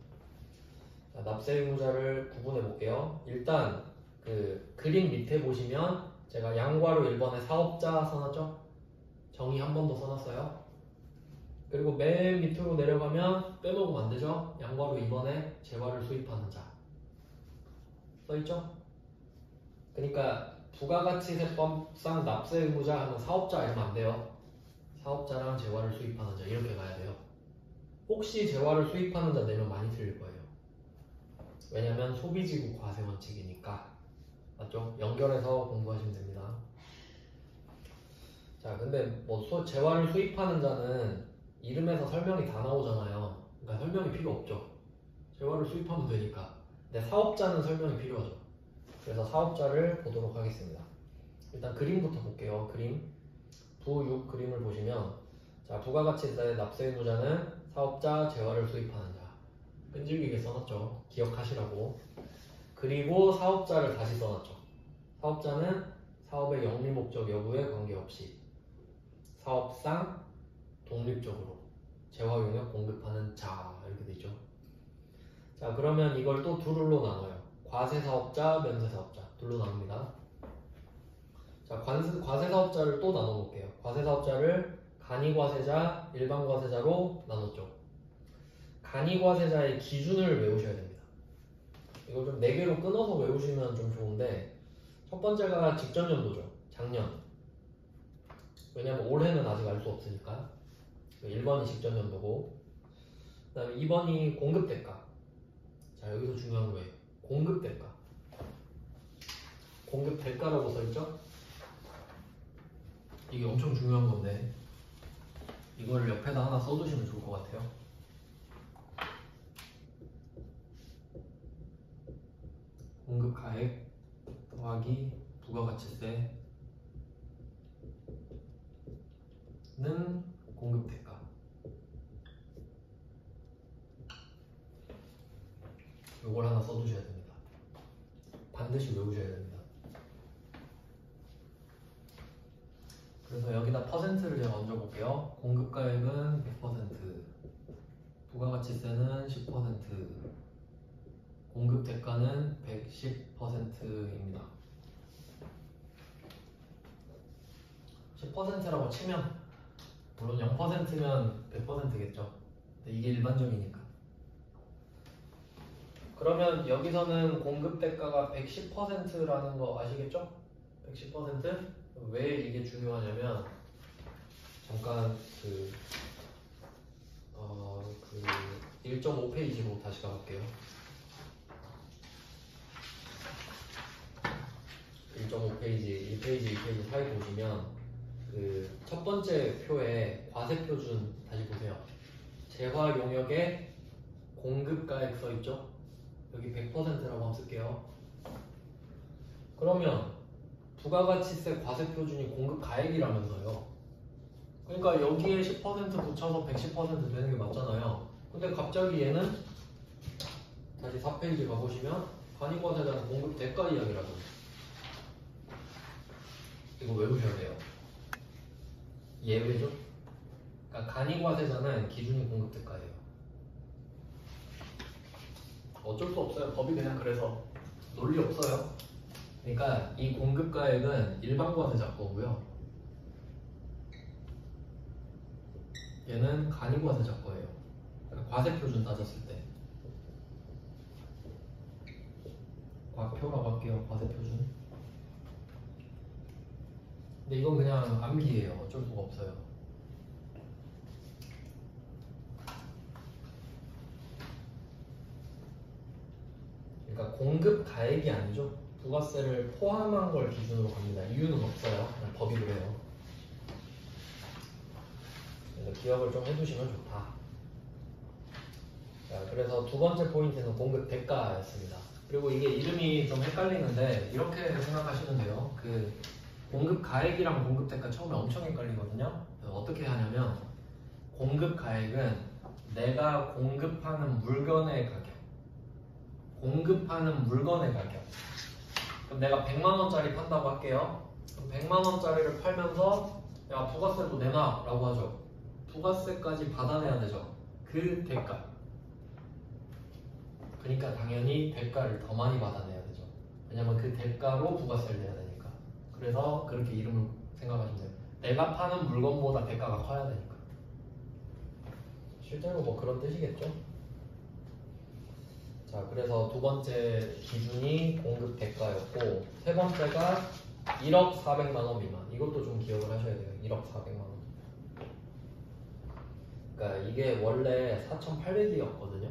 자, 납세 의무자를 구분해 볼게요. 일단 그 그림 밑에 보시면 제가 양괄호 1번에 사업자 써놨죠? 정의 한 번 더 써놨어요. 그리고 맨 밑으로 내려가면 빼먹으면 안 되죠? 양괄호 2번에 재화를 수입하는 자 써있죠? 그러니까 부가가치세법상 납세 의무자 하면 사업자 알면 안 돼요. 사업자랑 재화를 수입하는 자 이렇게 가야 돼요. 혹시 재화를 수입하는 자 내면 많이 틀릴 거예요. 왜냐면 소비지구 과세 원칙이니까. 맞죠? 연결해서 공부하시면 됩니다. 자, 근데 뭐 재화를 수입하는 자는 이름에서 설명이 다 나오잖아요. 그러니까 설명이 필요 없죠. 재화를 수입하면 되니까. 근데 사업자는 설명이 필요하죠. 그래서 사업자를 보도록 하겠습니다. 일단 그림부터 볼게요. 그림. 부 6 그림을 보시면 자, 부가가치세 납세 의무자는 사업자 재화를 수입하는 자. 끈질기게 써놨죠. 기억하시라고. 그리고 사업자를 다시 써놨죠. 사업자는 사업의 영리 목적 여부에 관계없이 사업상 독립적으로 재화 용역 공급하는 자 이렇게 되죠. 자, 그러면 이걸 또 둘로 나눠요. 과세사업자, 면세사업자 둘로 나눕니다. 자, 과세사업자를 또 나눠볼게요. 과세사업자를 간이과세자, 일반과세자로 나눴죠. 간이과세자의 기준을 외우셔야 됩니다. 이걸 좀 4개로 끊어서 외우시면 좀 좋은데 첫 번째가 직전 연도죠. 작년. 왜냐면 올해는 아직 알 수 없으니까. 1번이 직전 연도고 그 다음에 2번이 공급대가. 자, 여기서 중요한 거예요. 공급대가. 공급대가라고 써있죠? 이게 엄청 중요한 건데 이걸 옆에다 하나 써두시면 좋을 것 같아요. 공급가액 더하기 부가가치세는 공급대가. 요걸 하나 써두셔야 됩니다. 반드시 외우셔야 됩니다. 그래서 여기다 퍼센트를 제가 얹어볼게요. 공급가액은 100%, 부가가치세는 10%, 공급대가는 110%입니다. 10%라고 치면 물론 0%면 100%겠죠. 근데 이게 일반적이니까. 그러면 여기서는 공급대가가 110%라는 거 아시겠죠? 110%? 왜 이게 중요하냐면 잠깐 그 1.5페이지로 다시 가볼게요. 1.5페이지, 1페이지, 2페이지 사이 보시면 그 첫 번째 표에 과세표준 다시 보세요. 재화 용역에 공급가액 써있죠? 여기 100%라고 한번 쓸게요. 그러면 부가가치세 과세표준이 공급가액이라면서요. 그러니까 여기에 10% 붙여서 110% 되는 게 맞잖아요. 근데 갑자기 얘는 다시 4페이지 가보시면 간이과세자는 공급대가 이야기라고. 이거 외우셔야 돼요. 예외죠? 그러니까 간이과세자는 기준이 공급대가예요. 어쩔 수 없어요. 법이 그냥 그래서 논리 없어요. 그러니까 이 공급가액은 일반과세자 거고요. 얘는 간이과세자 거예요. 그러니까 과세표준 따졌을 때. 과표라고 할게요. 과세표준. 근데 이건 그냥 암기예요. 어쩔 수가 없어요. 그러니까 공급 가액이 아니죠. 부가세를 포함한 걸 기준으로 갑니다. 이유는 없어요. 그냥 법이 그래요. 그래서 기억을 좀 해두시면 좋다. 자, 그래서 두 번째 포인트는 공급 대가였습니다. 그리고 이게 이름이 좀 헷갈리는데 이렇게 생각하시면 돼요. 그 공급 가액이랑 공급 대가 처음에 엄청 헷갈리거든요. 어떻게 하냐면 공급 가액은 내가 공급하는 물건의 가격, 공급하는 물건의 가격. 그럼 내가 100만 원짜리 판다고 할게요. 그럼 100만 원짜리를 팔면서 야 부가세도 내놔 라고 하죠. 부가세까지 받아내야 되죠. 그 대가. 그러니까 당연히 대가를 더 많이 받아내야 되죠. 왜냐면 그 대가로 부가세를 내야 되니까. 그래서 그렇게 이름을 생각하시면 돼요. 내가 파는 물건보다 대가가 커야 되니까. 실제로 뭐 그런 뜻이겠죠. 자, 그래서 두 번째 기준이 공급 대가였고, 세 번째가 1억 400만 원 미만. 이것도 좀 기억을 하셔야 돼요. 1억 400만 원. 그러니까 이게 원래 4,800이었거든요.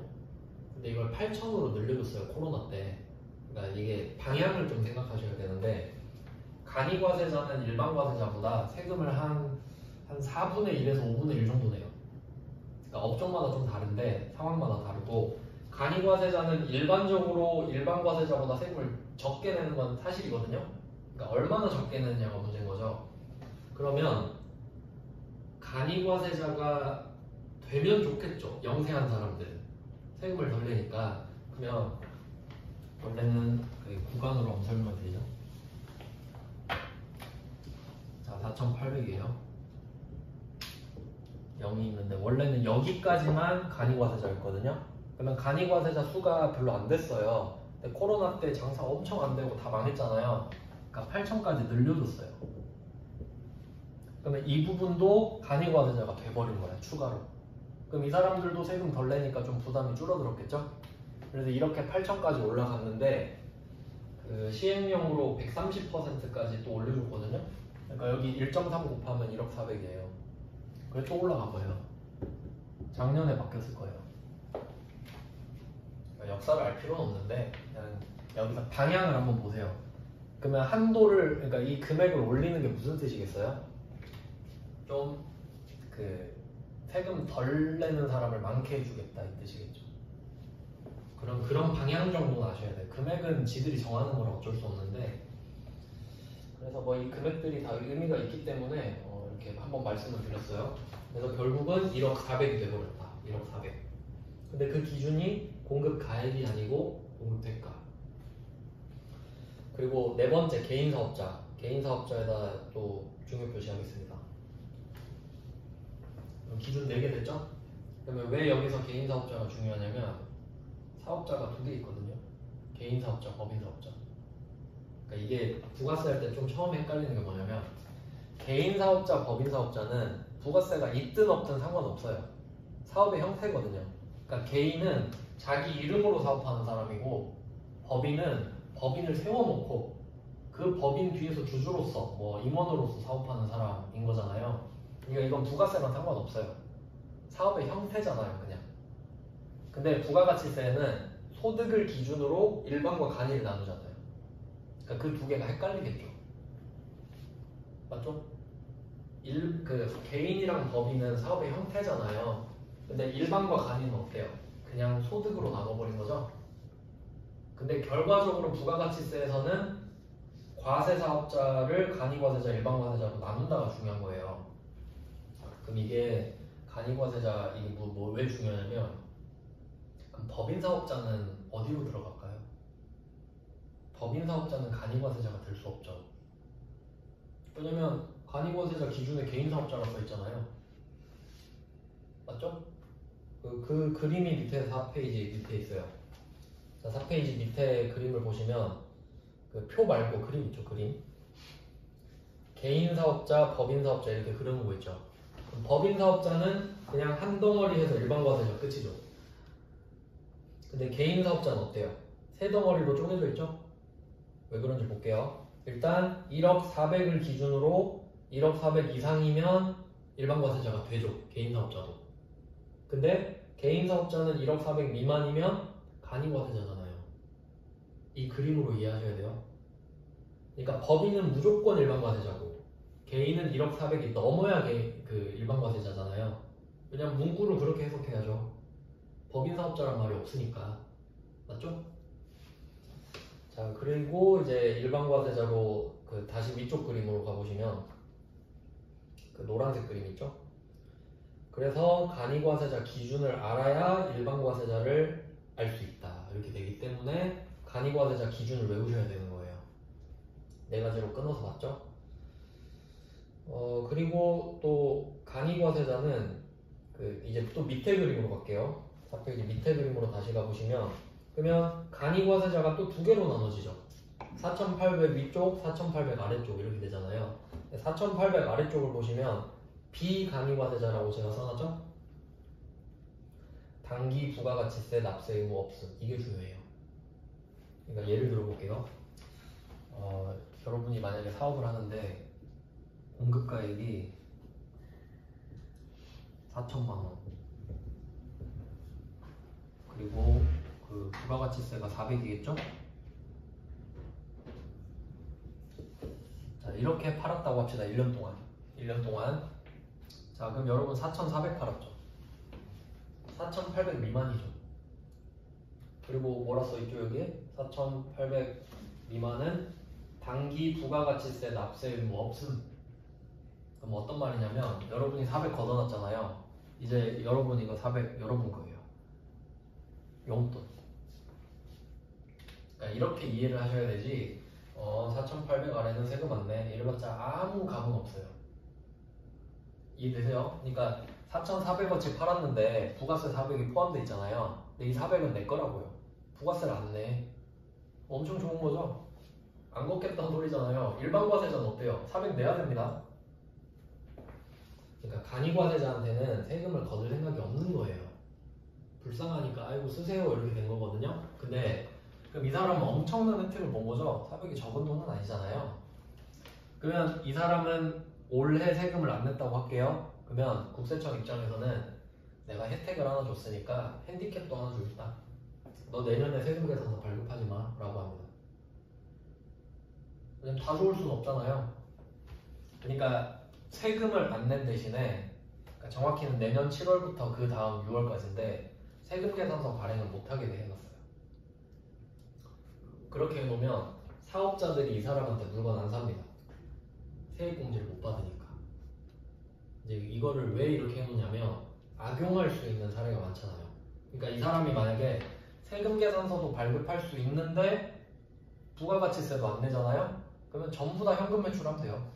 근데 이걸 8,000으로 늘려줬어요. 코로나 때. 그러니까 이게 방향을 좀 생각하셔야 되는데, 간이과세자는 일반과세자보다 세금을 한 4분의 1에서 5분의 1 정도 내요. 그러니까 업종마다 좀 다른데 상황마다 다르고, 간이과세자는 일반적으로 일반과세자보다 세금을 적게 내는 건 사실이거든요. 그러니까 얼마나 적게 내느냐가 문제인 거죠. 그러면 간이과세자가 되면 좋겠죠. 영세한 사람들은 세금을 덜 내니까. 그러면 원래는 구간으로 한번 설명을 드리죠. 자, 4,800이에요. 0이 있는데 원래는 여기까지만 간이과세자였거든요. 그러면 간이과세자 수가 별로 안 됐어요. 근데 코로나 때 장사 엄청 안 되고 다 망했잖아요. 그러니까 8,000까지 늘려줬어요. 그러면 이 부분도 간이과세자가 돼버린 거예요. 추가로. 그럼 이 사람들도 세금 덜 내니까 좀 부담이 줄어들었겠죠? 그래서 이렇게 8,000까지 올라갔는데 그 시행령으로 130%까지 또 올려줬거든요. 그러니까 여기 1.3 곱하면 1억 400이에요. 그래 또 올라간 거예요. 작년에 바뀌었을 거예요. 그러니까 역사를 알 필요는 없는데 그냥 여기서 방향을 한번 보세요. 그러면 한도를, 그러니까 이 금액을 올리는 게 무슨 뜻이겠어요? 좀 그 세금 덜 내는 사람을 많게 해주겠다 이 뜻이겠죠. 그런 방향 정도는 아셔야 돼요. 금액은 지들이 정하는 거라 어쩔 수 없는데, 그래서 뭐 이 금액들이 다 의미가 있기 때문에 이렇게 한번 말씀을 드렸어요. 그래서 결국은 1억 400이 돼버렸다. 1억 400. 근데 그 기준이 공급 가액이 아니고 공급 대가. 그리고 네 번째 개인 사업자. 개인 사업자에다 또 중요 표시하겠습니다. 기준 4개 됐죠? 그러면 왜 여기서 개인 사업자가 중요하냐면 사업자가 2개 있거든요. 개인 사업자, 법인 사업자. 그러니까 이게 부가세 할 때 좀 처음에 헷갈리는 게 뭐냐면 개인 사업자, 법인 사업자는 부가세가 있든 없든 상관없어요. 사업의 형태거든요. 그러니까 개인은 자기 이름으로 사업하는 사람이고 법인은 법인을 세워놓고 그 법인 뒤에서 주주로서 뭐 임원으로서 사업하는 사람인 거잖아요. 그러니까 이건 부가세랑 상관없어요. 사업의 형태잖아요, 그냥. 근데 부가가치세는 소득을 기준으로 일반과 간이를 나누잖아요. 그러니까 그 두 개가 헷갈리겠죠. 맞죠? 개인이랑 법인은 사업의 형태잖아요. 근데 일반과 간이는 어때요? 그냥 소득으로 나눠버린 거죠. 근데 결과적으로 부가가치세에서는 과세사업자를 간이과세자, 일반과세자로 나눈다가 중요한 거예요. 그럼 이게 간이과세자 이게 왜 중요하냐면, 그럼 법인사업자는 어디로 들어갈까요? 법인사업자는 간이과세자가 될 수 없죠. 왜냐면 간이과세자 기준에 개인사업자가 써 있잖아요. 맞죠? 그 그림이 밑에 4페이지 밑에 있어요. 자, 4페이지 밑에 그림을 보시면 그 표 말고 그림 있죠, 그림. 개인사업자, 법인사업자 이렇게 그려놓은 거 있죠. 그럼 법인사업자는 그냥 한 덩어리 해서 일반과세자 끝이죠. 근데 개인사업자는 어때요? 세 덩어리로 쪼개져 있죠? 왜 그런지 볼게요. 일단 1억 400을 기준으로 1억 400 이상이면 일반과세자가 되죠. 개인사업자도. 근데 개인사업자는 1억 400 미만이면 간이과세자잖아요. 이 그림으로 이해하셔야 돼요. 그러니까 법인은 무조건 일반과세자고 개인은 1억 400이 넘어야 일반과세자잖아요. 왜냐면 문구를 그렇게 해석해야죠. 법인사업자란 말이 없으니까. 맞죠? 자, 그리고 이제 일반과세자로 다시 위쪽 그림으로 가보시면 그 노란색 그림 있죠? 그래서 간이과세자 기준을 알아야 일반과세자를 알 수 있다. 이렇게 되기 때문에 간이과세자 기준을 외우셔야 되는 거예요. 네 가지로 끊어서 봤죠. 그리고 또 간이과세자는 이제 또 밑에 그림으로 갈게요. 4페이지 밑에 그림으로 다시 가보시면 그러면 간이과세자가 또 두 개로 나눠지죠. 4800 위쪽, 4800 아래쪽 이렇게 되잖아요. 4800 아래쪽을 보시면 비간이과세자라고 제가 써놨죠? 당기 부가가치세 납세 의무 없음 이게 중요해요. 그러니까 예를 들어 볼게요. 여러분이 만약에 사업을 하는데 공급가액이 4천만원 그리고 그 부가가치세가 400이겠죠? 자, 이렇게 팔았다고 합시다. 1년 동안. 1년 동안. 자, 그럼 여러분 4,400 팔았죠. 4,800 미만이죠. 그리고 뭐라 써있죠, 여기에? 4,800 미만은 당기 부가가치세 납세 의무 없음. 그럼 어떤 말이냐면 여러분이 400 걷어놨잖아요. 이제 여러분 이거 400 여러분 거예요. 용돈. 그러니까 이렇게 이해를 하셔야 되지. 4,800 아래는 세금 안 내. 이래봤자 아무 감흥 없어요. 이해되세요? 그러니까 4,400원치 팔았는데 부가세 400이 포함되어 있잖아요. 근데 이 400은 내 거라고요. 부가세를 안 내. 엄청 좋은 거죠? 안 걷겠다는 소리잖아요. 일반과세자는 어때요? 400 내야 됩니다. 그러니까 간이과세자한테는 세금을 거둘 생각이 없는 거예요. 불쌍하니까 아이고 쓰세요 이렇게 된 거거든요. 근데 그럼 이 사람은 엄청난 혜택을 본 거죠. 400이 적은 돈은 아니잖아요. 그러면 이 사람은 올해 세금을 안 냈다고 할게요. 그러면 국세청 입장에서는 내가 혜택을 하나 줬으니까 핸디캡도 하나 주겠다. 너 내년에 세금 계산서 발급하지 마 라고 합니다. 왜냐면 다 좋을 수는 없잖아요. 그러니까 세금을 안 낸 대신에 그러니까 정확히는 내년 7월부터 그 다음 6월까지인데 세금 계산서 발행을 못하게 해놨어요. 그렇게 해놓으면 사업자들이 이 사람한테 물건 안 삽니다. 세액공제를 못 받으니까. 이제 이거를 왜 이렇게 해놓냐면 악용할 수 있는 사례가 많잖아요. 그러니까 이 사람이 만약에 세금 계산서도 발급할 수 있는데 부가가치세도 안 내잖아요? 그러면 전부 다 현금 매출하면 돼요.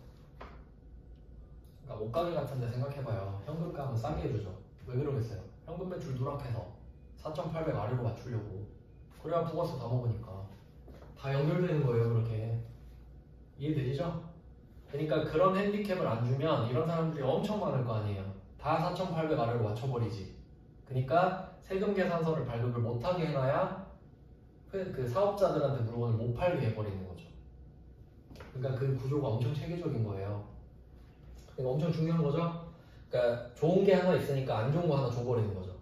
그러니까 옷가게 같은 데 생각해봐요. 현금가면 싸게 해주죠. 왜 그러겠어요? 현금 매출 누락해서 4,800 아래로 맞추려고. 그래야 부가세 다 먹으니까. 다 연결되는 거예요, 그렇게. 이해되시죠? 그러니까 그런 핸디캡을 안 주면 이런 사람들이 엄청 많을 거 아니에요. 다 4,800 아래로 맞춰버리지. 그러니까 세금 계산서를 발급을 못하게 해놔야 그 사업자들한테 물건을 못 팔게 해버리는 거죠. 그러니까 그 구조가 엄청 체계적인 거예요. 그러니까 엄청 중요한 거죠. 그러니까 좋은 게 하나 있으니까 안 좋은 거 하나 줘버리는 거죠.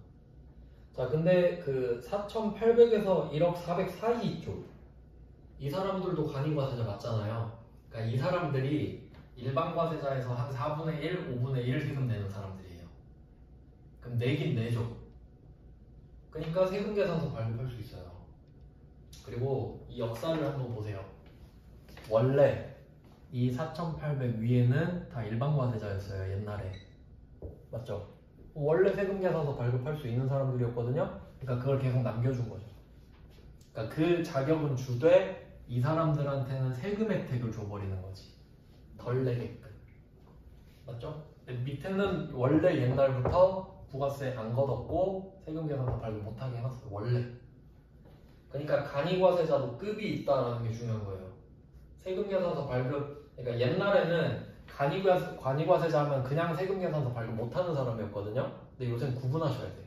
자, 근데 그 4,800에서 1억 400 사이 있죠. 이 사람들도 간이과세자 맞잖아요. 그러니까 이 사람들이 일반 과세자에서 한 4분의 1, 5분의 1 세금 내는 사람들이에요. 그럼 내긴 내죠. 그러니까 세금 계산서 발급할 수 있어요. 그리고 이 역사를 한번 보세요. 원래 이 4,800 위에는 다 일반 과세자였어요. 옛날에. 맞죠? 원래 세금 계산서 발급할 수 있는 사람들이었거든요. 그러니까 그걸 계속 남겨준 거죠. 그러니까 그 자격은 주되 이 사람들한테는 세금 혜택을 줘버리는 거지. 덜 내게끔. 맞죠? 밑에는 원래 옛날부터 부가세 안 걷었고 세금 계산서 발급 못하게 해놨어요. 원래. 그러니까 간이과세자도 급이 있다는 게 중요한 거예요. 세금 계산서 발급, 그러니까 옛날에는 간이과세자 하면 그냥 세금 계산서 발급 못하는 사람이었거든요. 근데 요새는 구분하셔야 돼요.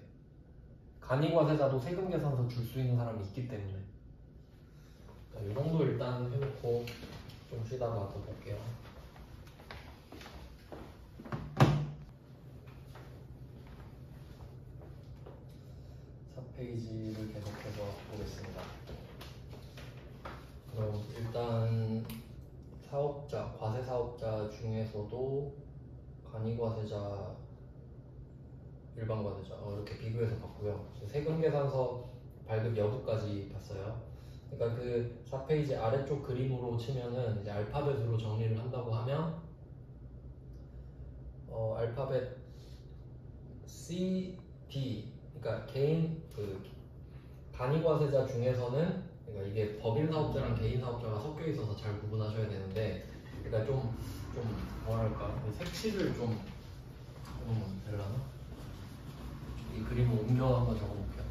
간이과세자도 세금 계산서 줄 수 있는 사람이 있기 때문에. 이 정도 일단 해놓고 좀 쉬다가 또 볼게요. 4페이지를 계속해서 보겠습니다. 그럼 일단 사업자, 과세 사업자 중에서도 간이과세자, 일반과세자 이렇게 비교해서 봤고요. 세금 계산서 발급 여부까지 봤어요. 그러니까 그 4페이지 아래쪽 그림으로 치면은 이제 알파벳으로 정리를 한다고 하면 알파벳 C, D 그러니까 개인 그 간이과세자 중에서는 그러니까 이게 법인 사업자랑 개인 사업자가 섞여 있어서 잘 구분하셔야 되는데, 그러니까 좀 뭐랄까 그 색칠을 좀 되려나? 이 그림을 옮겨 한번 적어볼게요.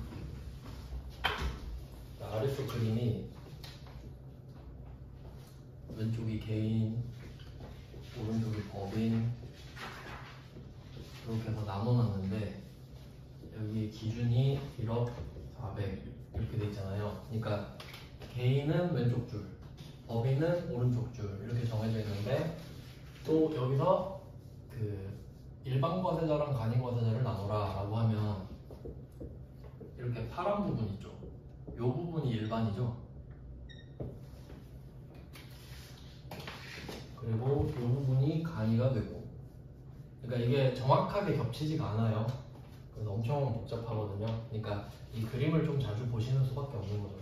그러니까 아래쪽 그림이 왼쪽이 개인, 오른쪽이 법인 이렇게 해서 나눠놨는데 여기 기준이 1억 400 이렇게 돼 있잖아요. 그러니까 개인은 왼쪽 줄, 법인은 오른쪽 줄 이렇게 정해져 있는데, 또 여기서 그 일반 과세자랑 간이 과세자를 나눠라 라고 하면 이렇게 파란 부분 있죠. 이 부분이 일반이죠. 그리고 이 부분이 간이가 되고, 그러니까 이게 정확하게 겹치지가 않아요. 그래서 엄청 복잡하거든요. 그러니까 이 그림을 좀 자주 보시는 수밖에 없는 거죠.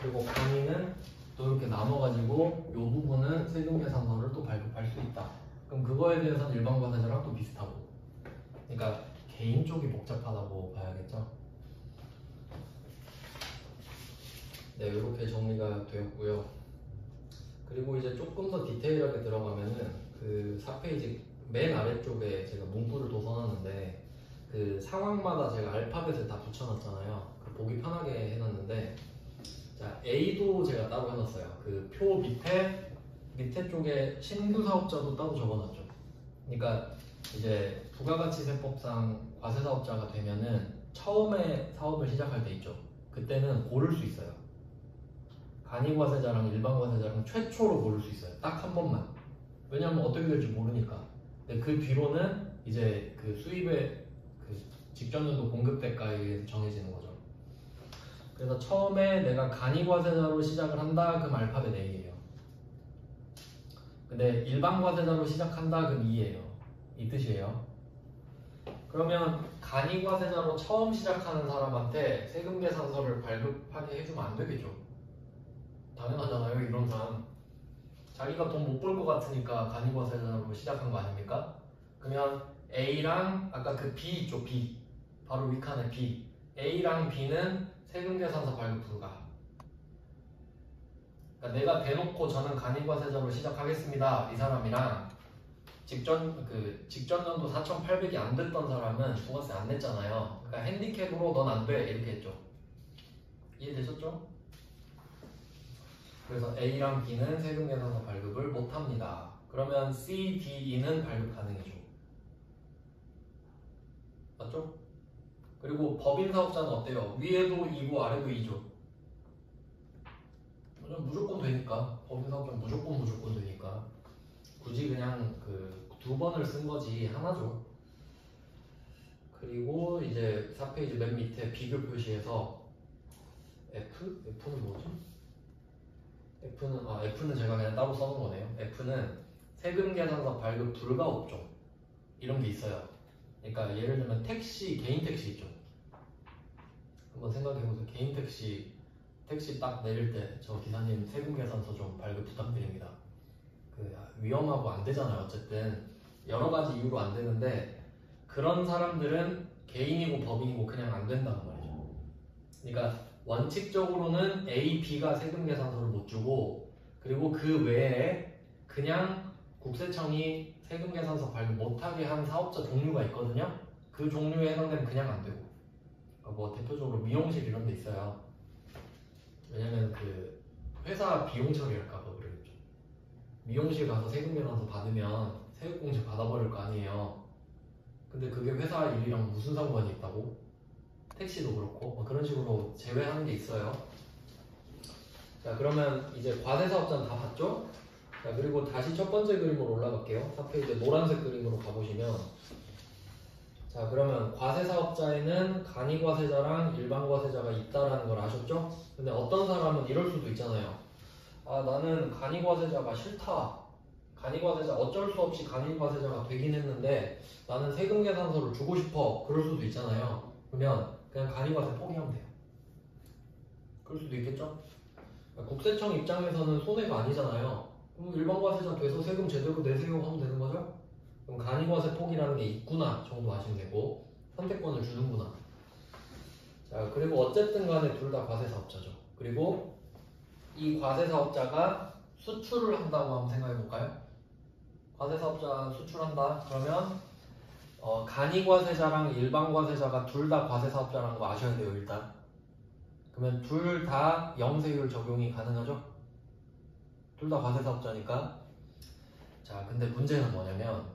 그리고 간이는 또 이렇게 나눠가지고 이 부분은 세금 계산서를 또 발급할 수 있다. 그럼 그거에 대해서는 일반 과세자랑 또 비슷하고, 그러니까 개인 쪽이 복잡하다고 봐야겠죠. 네, 이렇게 정리가 되었고요. 그리고 이제 조금 더 디테일하게 들어가면은 그 4페이지 맨 아래쪽에 제가 문구를 또 써놨는데, 그 상황마다 제가 알파벳을 다 붙여놨잖아요. 그 보기 편하게 해놨는데, 자, A도 제가 따로 해놨어요. 그 표 밑에 쪽에 신규 사업자도 따로 적어놨죠. 그러니까 이제 부가가치세법상 과세사업자가 되면은 처음에 사업을 시작할 때 있죠. 그때는 고를 수 있어요. 간이과세자랑 일반과세자랑 최초로 고를 수 있어요. 딱 한 번만. 왜냐하면 어떻게 될지 모르니까. 근데 그 뒤로는 이제 그 수입의 그 직전연도 공급대가에 의해서 정해지는 거죠. 그래서 처음에 내가 간이과세자로 시작을 한다, 그럼 알파벳 A예요. 근데 일반과세자로 시작한다, 그럼 E예요. 이 뜻이에요. 그러면 간이과세자로 처음 시작하는 사람한테 세금계산서를 발급하게 해주면 안 되겠죠. 당연하잖아요. 이런 사람 자기가 돈 못 벌 것 같으니까 간이과세자로 시작한 거 아닙니까? 그러면 A랑 아까 그 B 있죠. B 바로 윗칸에 B, A랑 B는 세금계산서 발급 불가. 그러니까 내가 대놓고 저는 간이과세자로 시작하겠습니다 이 사람이랑, 직전년도 4,800이 안 됐던 사람은 부가세 안 냈잖아요. 그러니까 핸디캡으로 넌 안 돼 이렇게 했죠. 이해되셨죠? 그래서 A랑 B는 세금계산서 발급을 못합니다. 그러면 C, D, E는 발급 가능해죠. 맞죠? 그리고 법인 사업자는 어때요? 위에도 2고 아래도 2죠. 무조건 되니까. 법인 사업자는 무조건 되니까. 굳이 그냥 그 두 번을 쓴 거지 하나죠. 그리고 이제 4페이지 맨 밑에 비교 표시에서 F는 뭐지? F는 제가 그냥 따로 써놓은 거네요. F는 세금계산서 발급 불가 업종 이런 게 있어요. 그러니까 예를 들면 개인 택시 있죠. 한번 생각해보세요. 개인 택시 딱 내릴 때 저 기사님 세금계산서 좀 발급 부탁드립니다. 위험하고 안 되잖아요. 어쨌든 여러 가지 이유로 안 되는데, 그런 사람들은 개인이고 법인이고 그냥 안 된다는 말이죠. 그러니까 원칙적으로는 A, B가 세금계산서를 못 주고, 그리고 그 외에 그냥 국세청이 세금계산서 발급 못하게 한 사업자 종류가 있거든요. 그 종류에 해당되면 그냥 안 되고, 뭐 대표적으로 미용실 이런 데 있어요. 왜냐면 그 회사 비용 처리할까봐 그러겠죠. 미용실 가서 세금계산서 받으면 세액공제 받아버릴 거 아니에요. 근데 그게 회사 일이랑 무슨 상관이 있다고? 택시도 그렇고 뭐 그런 식으로 제외하는 게 있어요. 자, 그러면 이제 과세사업자는 다 봤죠? 자, 그리고 다시 첫 번째 그림으로 올라갈게요. 4페이지 노란색 그림으로 가보시면, 자, 그러면 과세사업자에는 간이과세자랑 일반과세자가 있다라는 걸 아셨죠? 근데 어떤 사람은 이럴 수도 있잖아요. 나는 간이과세자가 싫다. 간이과세자 어쩔 수 없이 간이과세자가 되긴 했는데 나는 세금계산서를 주고 싶어. 그럴 수도 있잖아요. 그러면 그냥 간이과세 포기하면 돼요. 그럴 수도 있겠죠? 국세청 입장에서는 손해가 아니잖아요. 그럼 일반과세자 돼서 세금 제대로 내세요 하면 되는 거죠? 그럼 간이과세 포기라는 게 있구나 정도 아시면 되고, 선택권을 주는구나. 자, 그리고 어쨌든 간에 둘 다 과세사업자죠. 그리고 이 과세사업자가 수출을 한다고 한번 생각해 볼까요? 과세사업자가 수출한다 그러면 간이과세자랑 일반과세자가 둘 다 과세사업자라는 거 아셔야 돼요. 일단 그러면 둘 다 영세율 적용이 가능하죠? 둘 다 과세사업자니까. 자, 근데 문제는 뭐냐면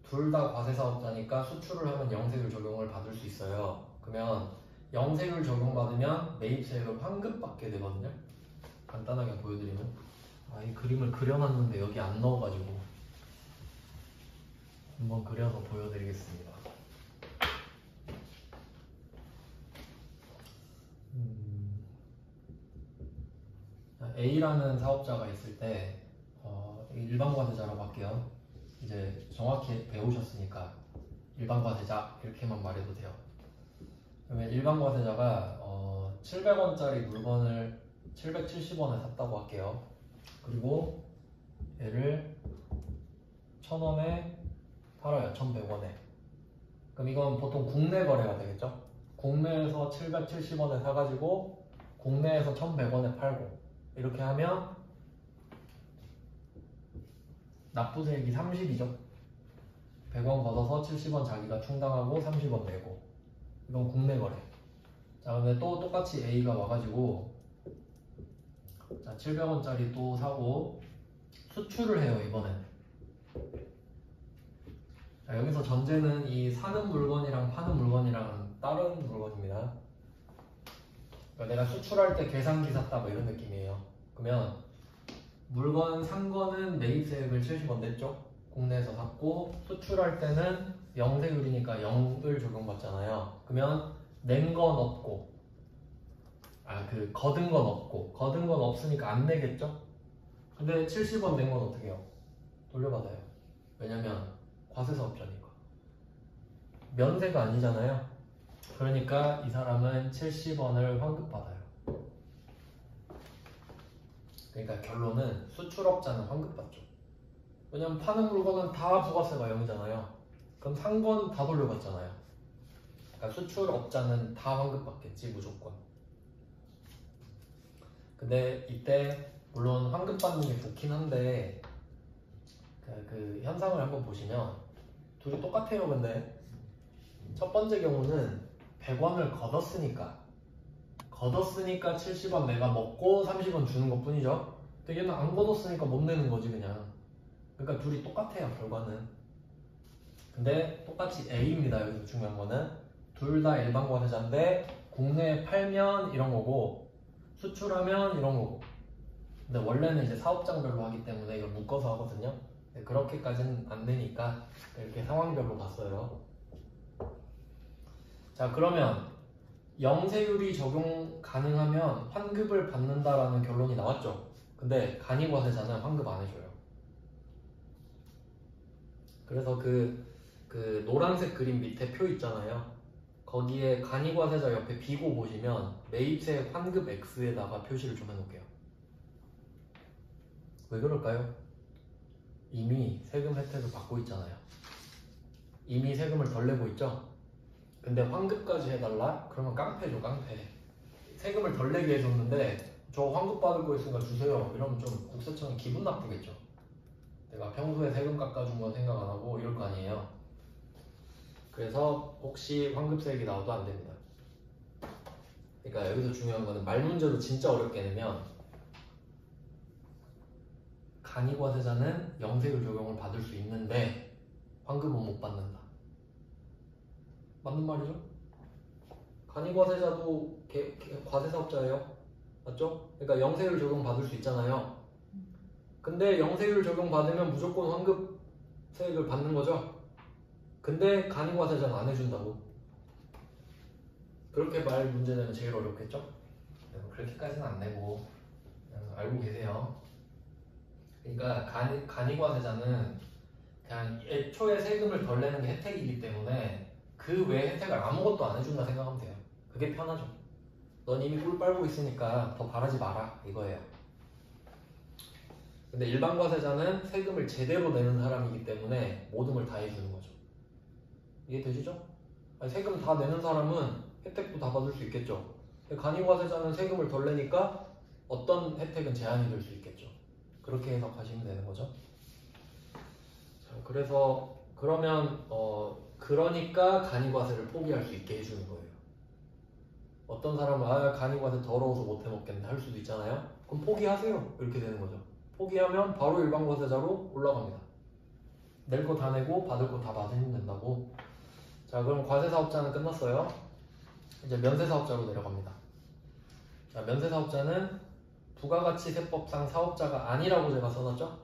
둘 다 과세사업자니까 수출을 하면 영세율 적용을 받을 수 있어요. 그러면 영세율 적용받으면 매입세액을 환급받게 되거든요. 간단하게 보여드리면 이 그림을 그려놨는데 여기 안 넣어가지고 한번 그려서 보여드리겠습니다. A라는 사업자가 있을 때 일반과세자라고 할게요. 이제 정확히 배우셨으니까 일반과세자 이렇게만 말해도 돼요. 그러면 일반과세자가 700원짜리 물건을 770원에 샀다고 할게요. 그리고 얘를 1000원에 팔아요. 1100원에. 그럼 이건 보통 국내 거래가 되겠죠? 국내에서 770원에 사가지고 국내에서 1100원에 팔고 이렇게 하면 납부세액이 30이죠. 100원 걷어서 70원 자기가 충당하고 30원 내고 이건 국내 거래. 자, 근데 또 똑같이 A가 와가지고 자 700원짜리 또 사고 수출을 해요. 이번엔. 자, 여기서 전제는 이 사는 물건이랑 파는 물건이랑 다른 물건입니다. 그러니까 내가 수출할 때 계산기 샀다 뭐 이런 느낌이에요. 그러면 물건 산 거는 매입세액을 70원 냈죠. 국내에서 샀고 수출할 때는 영세율이니까 0을 적용받잖아요. 그러면 낸 건 없고 거둔 건 없고 거둔 건 없으니까 안 내겠죠. 근데 70원 낸 건 어떻게 해요? 돌려받아요. 왜냐면 과세사업자니까 면세가 아니잖아요. 그러니까 이 사람은 70원을 환급받아요. 그러니까 결론은 수출업자는 환급받죠. 왜냐면 파는 물건은 다 부가세가 0이잖아요. 그럼 산 건 다 돌려받잖아요. 그러니까 수출업자는 다 환급받겠지 무조건. 근데 이때 물론 환급받는 게 좋긴 한데 그 현상을 한번 보시면 둘이 똑같아요. 근데 첫 번째 경우는 100원을 걷었으니까 70원 내가 먹고 30원 주는 것 뿐이죠. 근데 얘는 안 걷었으니까 못 내는 거지 그냥. 그러니까 둘이 똑같아요 결과는. 근데 똑같이 A입니다. 여기서 중요한 거는 둘 다 일반과세자인데 국내에 팔면 이런 거고 수출하면 이런 거고. 근데 원래는 이제 사업장별로 하기 때문에 이걸 묶어서 하거든요. 그렇게까지는 안 되니까 이렇게 상황별로 봤어요. 자, 그러면 영세율이 적용 가능하면 환급을 받는다라는 결론이 나왔죠. 근데 간이과세자는 환급 안 해줘요. 그래서 그 노란색 그림 밑에 표 있잖아요. 거기에 간이과세자 옆에 비고 보시면 매입세액 환급 X에다가 표시를 좀 해놓을게요. 왜 그럴까요? 이미 세금 혜택을 받고 있잖아요. 이미 세금을 덜 내고 있죠? 근데 환급까지 해달라? 그러면 깡패죠, 깡패. 세금을 덜 내게 해줬는데 저 환급 받을 거 있으니까 주세요. 이러면 좀 국세청이 기분 나쁘겠죠. 내가 평소에 세금 깎아준 건 생각 안 하고 이럴 거 아니에요. 그래서 혹시 환급세액이 나와도 안 됩니다. 그러니까 여기서 중요한 거는 말 문제로 진짜 어렵게 내면 간이과세자는 영세율 적용을 받을 수 있는데 환급은 못 받는다. 맞는 말이죠? 간이과세자도 과세사업자예요. 맞죠? 그러니까 영세율 적용 받을 수 있잖아요. 근데 영세율 적용 받으면 무조건 환급세액을 받는 거죠. 근데 간이과세자는 안 해준다고. 그렇게 말 문제 내면 제일 어렵겠죠? 그렇게까지는 안 내고 알고 계세요. 그러니까 간이과세자는 그냥 애초에 세금을 덜 내는 게 혜택이기 때문에 그 외 혜택을 아무것도 안 해준다 생각하면 돼요. 그게 편하죠. 넌 이미 꿀 빨고 있으니까 더 바라지 마라 이거예요. 근데 일반과세자는 세금을 제대로 내는 사람이기 때문에 모든 걸 다 해주는 거죠. 이해되시죠? 아니, 세금 다 내는 사람은 혜택도 다 받을 수 있겠죠. 간이과세자는 세금을 덜 내니까 어떤 혜택은 제한이 될 수 있겠죠. 그렇게 해석하시면 되는 거죠. 자, 그래서 그러면 그러니까 간이과세를 포기할 수 있게 해주는 거예요. 어떤 사람은 간이과세 더러워서 못 해먹겠네 할 수도 있잖아요. 그럼 포기하세요. 이렇게 되는 거죠. 포기하면 바로 일반과세자로 올라갑니다. 낼 거 다 내고 받을 거 다 받으면 된다고. 자, 그럼 과세사업자는 끝났어요. 이제 면세사업자로 내려갑니다. 자, 면세사업자는 부가가치세법상 사업자가 아니라고 제가 써놨죠?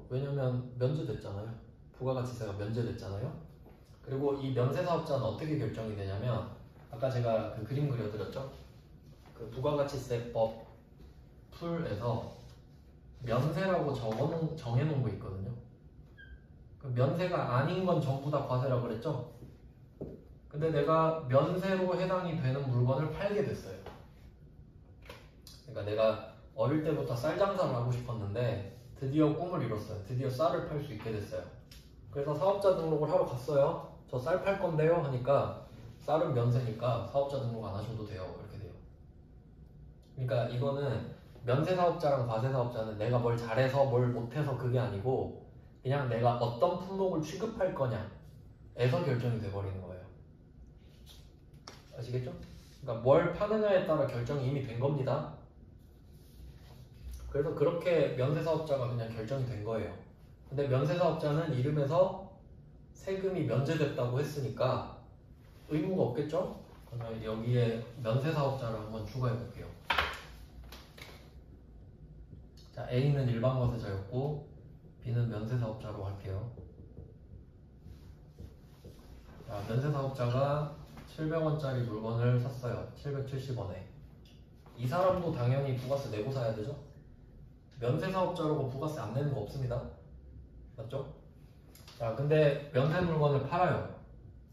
왜냐면 면제됐잖아요. 부가가치세가 면제됐잖아요. 그리고 이 면세사업자는 어떻게 결정이 되냐면 아까 제가 그 그림 그려드렸죠? 그 부가가치세법 풀에서 면세라고 정해놓은 거 있거든요. 그 면세가 아닌 건 전부 다 과세라고 그랬죠? 근데 내가 면세로 해당이 되는 물건을 팔게 됐어요. 그러니까 내가 어릴 때부터 쌀 장사를 하고 싶었는데 드디어 꿈을 이뤘어요. 드디어 쌀을 팔 수 있게 됐어요. 그래서 사업자 등록을 하러 갔어요. 저 쌀 팔 건데요 하니까 쌀은 면세니까 사업자 등록 안 하셔도 돼요. 이렇게 돼요. 그러니까 이거는 면세사업자랑 과세사업자는 내가 뭘 잘해서 뭘 못해서 그게 아니고 그냥 내가 어떤 품목을 취급할 거냐에서 결정이 돼버리는 거예요. 아시겠죠? 그러니까 뭘 파느냐에 따라 결정이 이미 된 겁니다. 그래서 그렇게 면세사업자가 그냥 결정이 된 거예요. 근데 면세사업자는 이름에서 세금이 면제됐다고 했으니까 의무가 없겠죠? 그러면 여기에 면세사업자를 한번 추가해 볼게요. 자, A는 일반과세자였고 B는 면세사업자로 할게요. 자, 면세사업자가 700원짜리 물건을 샀어요. 770원에. 이 사람도 당연히 부가세 내고 사야 되죠? 면세사업자라고 부가세 안 내는 거 없습니다. 맞죠? 자, 근데 면세 물건을 팔아요.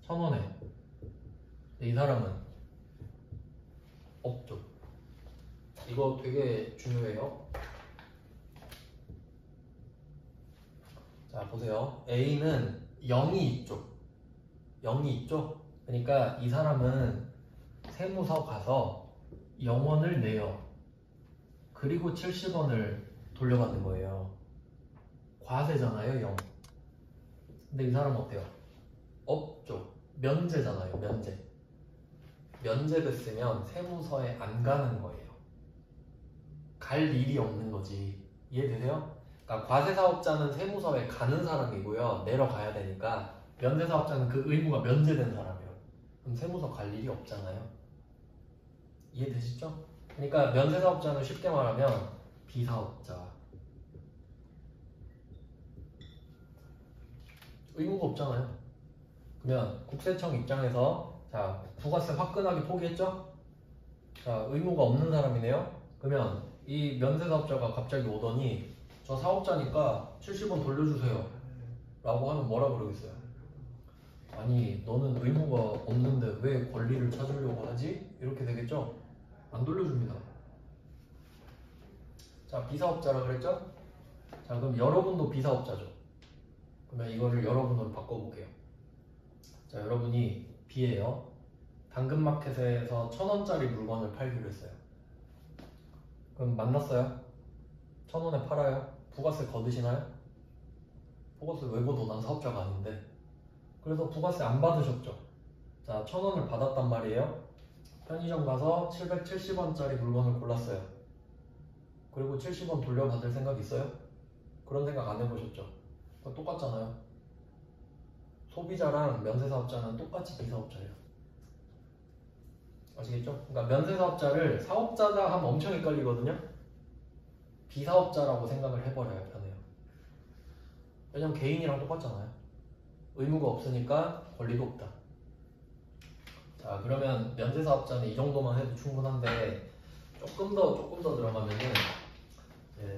1,000원에. 이 사람은 없죠. 이거 되게 중요해요. 자, 보세요. A는 0이 있죠. 0이 있죠? 그러니까 이 사람은 세무서 가서 0원을 내요. 그리고 70원을 돌려받는 거예요. 과세잖아요, 0. 근데 이 사람은 어때요? 없죠. 면제잖아요, 면제. 면제됐으면 세무서에 안 가는 거예요. 갈 일이 없는 거지. 이해되세요? 그러니까 과세사업자는 세무서에 가는 사람이고요. 내려가야 되니까 면세사업자는 그 의무가 면제된 사람이에요. 그럼 세무서 갈 일이 없잖아요. 이해되시죠? 그러니까 면세사업자는 쉽게 말하면 비사업자. 의무가 없잖아요. 그러면 국세청 입장에서 자, 부가세 화끈하게 포기했죠? 자, 의무가 없는 사람이네요. 그러면 이 면세사업자가 갑자기 오더니 저 사업자니까 70원 돌려주세요 라고 하면 뭐라 그러겠어요? 아니, 너는 의무가 없는데 왜 권리를 찾으려고 하지? 이렇게 되겠죠? 안 돌려줍니다. 자, 비사업자라 그랬죠? 자, 그럼 여러분도 비사업자죠. 그러면 이거를 여러분으로 바꿔볼게요. 자, 여러분이 B예요. 당근마켓에서 1,000원짜리 물건을 팔기로 했어요. 그럼 만났어요? 1,000원에 팔아요? 부가세 거두시나요? 부가세 왜 걷어? 난 사업자가 아닌데. 그래서 부가세 안 받으셨죠? 자, 1,000원을 받았단 말이에요. 편의점 가서 770원짜리 물건을 골랐어요. 그리고 70원 돌려받을 생각 있어요? 그런 생각 안 해보셨죠? 똑같잖아요. 소비자랑 면세사업자는 똑같이 비사업자예요. 아시겠죠? 그러니까 면세사업자를 사업자다 하면 엄청 헷갈리거든요. 비사업자라고 생각을 해버려요. 편해요. 왜냐면 개인이랑 똑같잖아요. 의무가 없으니까 권리도 없다. 자, 그러면 면세사업자는 이 정도만 해도 충분한데 조금 더 들어가면은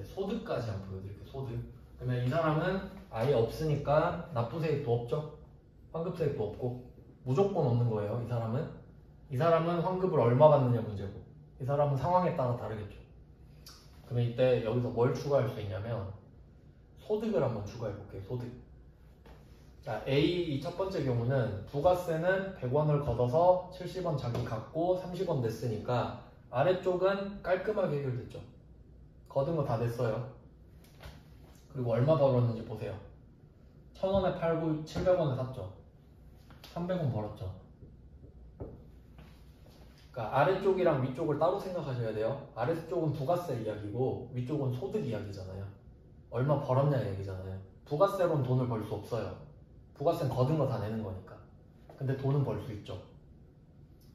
소득까지 한번 보여드릴게요. 소득. 그러면 이 사람은 아예 없으니까 납부세액도 없죠. 환급세액도 없고 무조건 없는 거예요. 이 사람은 환급을 얼마 받느냐 문제고 이 사람은 상황에 따라 다르겠죠. 그러면 이때 여기서 뭘 추가할 수 있냐면 소득을 한번 추가해 볼게요. 소득. 자, A 이 첫 번째 경우는 부가세는 100원을 걷어서 70원 자기 갖고 30원 냈으니까 아래쪽은 깔끔하게 해결됐죠. 걷은 거 다 냈어요. 그리고 얼마 벌었는지 보세요. 1000원에 팔고 700원에 샀죠. 300원 벌었죠. 그러니까 아래쪽이랑 위쪽을 따로 생각하셔야 돼요. 아래쪽은 부가세 이야기고 위쪽은 소득 이야기잖아요. 얼마 벌었냐 얘기잖아요. 부가세로는 돈을 벌 수 없어요. 부가세는 거둔 거 다 내는 거니까. 근데 돈은 벌 수 있죠.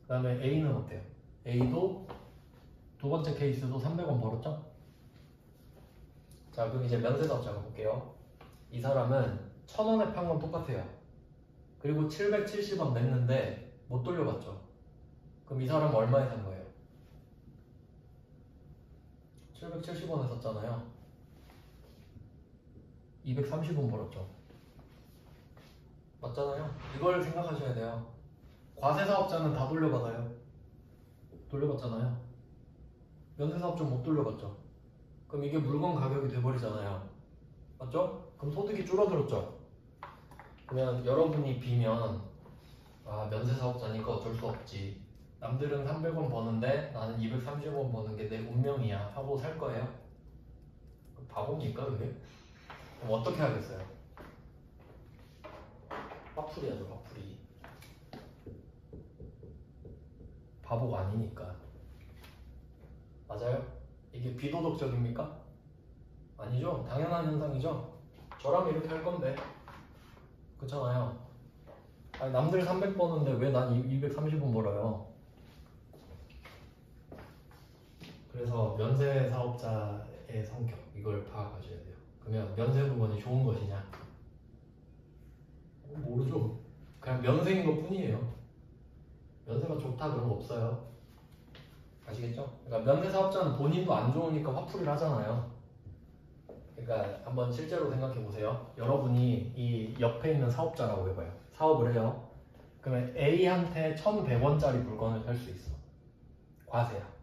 그 다음에 A는 어때요? A도 두 번째 케이스도 300원 벌었죠? 자, 그럼 이제 면세사업자가 볼게요. 이 사람은 1000원에 판 건 똑같아요. 그리고 770원 냈는데 못 돌려받죠. 그럼 이 사람은 얼마에 산 거예요? 770원에 샀잖아요. 230원 벌었죠. 맞잖아요. 이걸 생각하셔야 돼요. 과세사업자는 다 돌려받아요. 돌려받잖아요. 면세사업자 못 돌려받죠. 그럼 이게 물건 가격이 돼버리잖아요. 맞죠? 그럼 소득이 줄어들었죠. 그러면 여러분이 비면 아, 면세사업자니까 어쩔 수 없지. 남들은 300원 버는데 나는 230원 버는 게 내 운명이야 하고 살 거예요? 바보입니까 그게? 그럼 어떻게 하겠어요? 화풀이 하죠, 화풀이. 바보가 아니니까. 맞아요? 이게 비도덕적입니까? 아니죠? 당연한 현상이죠? 저라면 이렇게 할 건데. 그렇잖아요. 아니, 남들 300 버는데 왜 난 230원 벌어요? 그래서 면세 사업자의 성격 이걸 파악하셔야 돼요. 그러면 면세 물건이 좋은 것이냐? 모르죠. 그냥 면세인 것 뿐이에요. 면세가 좋다 그런 거 없어요. 아시겠죠? 그러니까 면세 사업자는 본인도 안 좋으니까 화풀이를 하잖아요. 그러니까 한번 실제로 생각해 보세요. 여러분이 이 옆에 있는 사업자라고 해봐요. 사업을 해요. 그러면 A한테 1,100원짜리 물건을 살 수 있어. 과세야.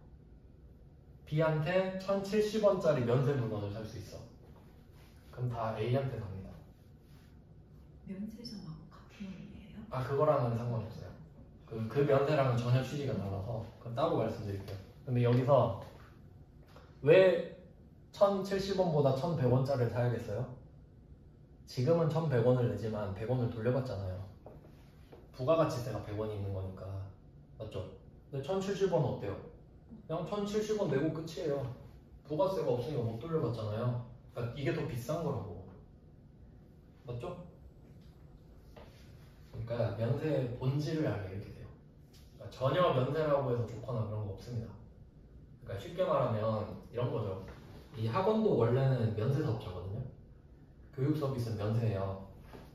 B한테 1,070원짜리 면세 물건을 살 수 있어. 그럼 다 A한테 갑니다. 면세점하고 같은 의미예요? 아, 그거랑은 상관없어요. 그 면세랑은 전혀 취지가 달라서 그건 따로 말씀드릴게요. 근데 여기서 왜 1,070원보다 1,100원짜리를 사야겠어요? 지금은 1,100원을 내지만 100원을 돌려받잖아요. 부가가치세가 100원이 있는 거니까. 맞죠? 근데 1,070원은 어때요? 그냥 1,070원 내고 끝이에요. 부가세가 없으니까 못 돌려받잖아요. 그러니까 이게 더 비싼 거라고. 맞죠? 그러니까 면세의 본질을 알면 이렇게 돼요. 그러니까 전혀 면세라고 해서 좋거나 그런 거 없습니다. 그러니까 쉽게 말하면 이런 거죠. 이 학원도 원래는 면세 사업자거든요. 교육 서비스는 면세예요.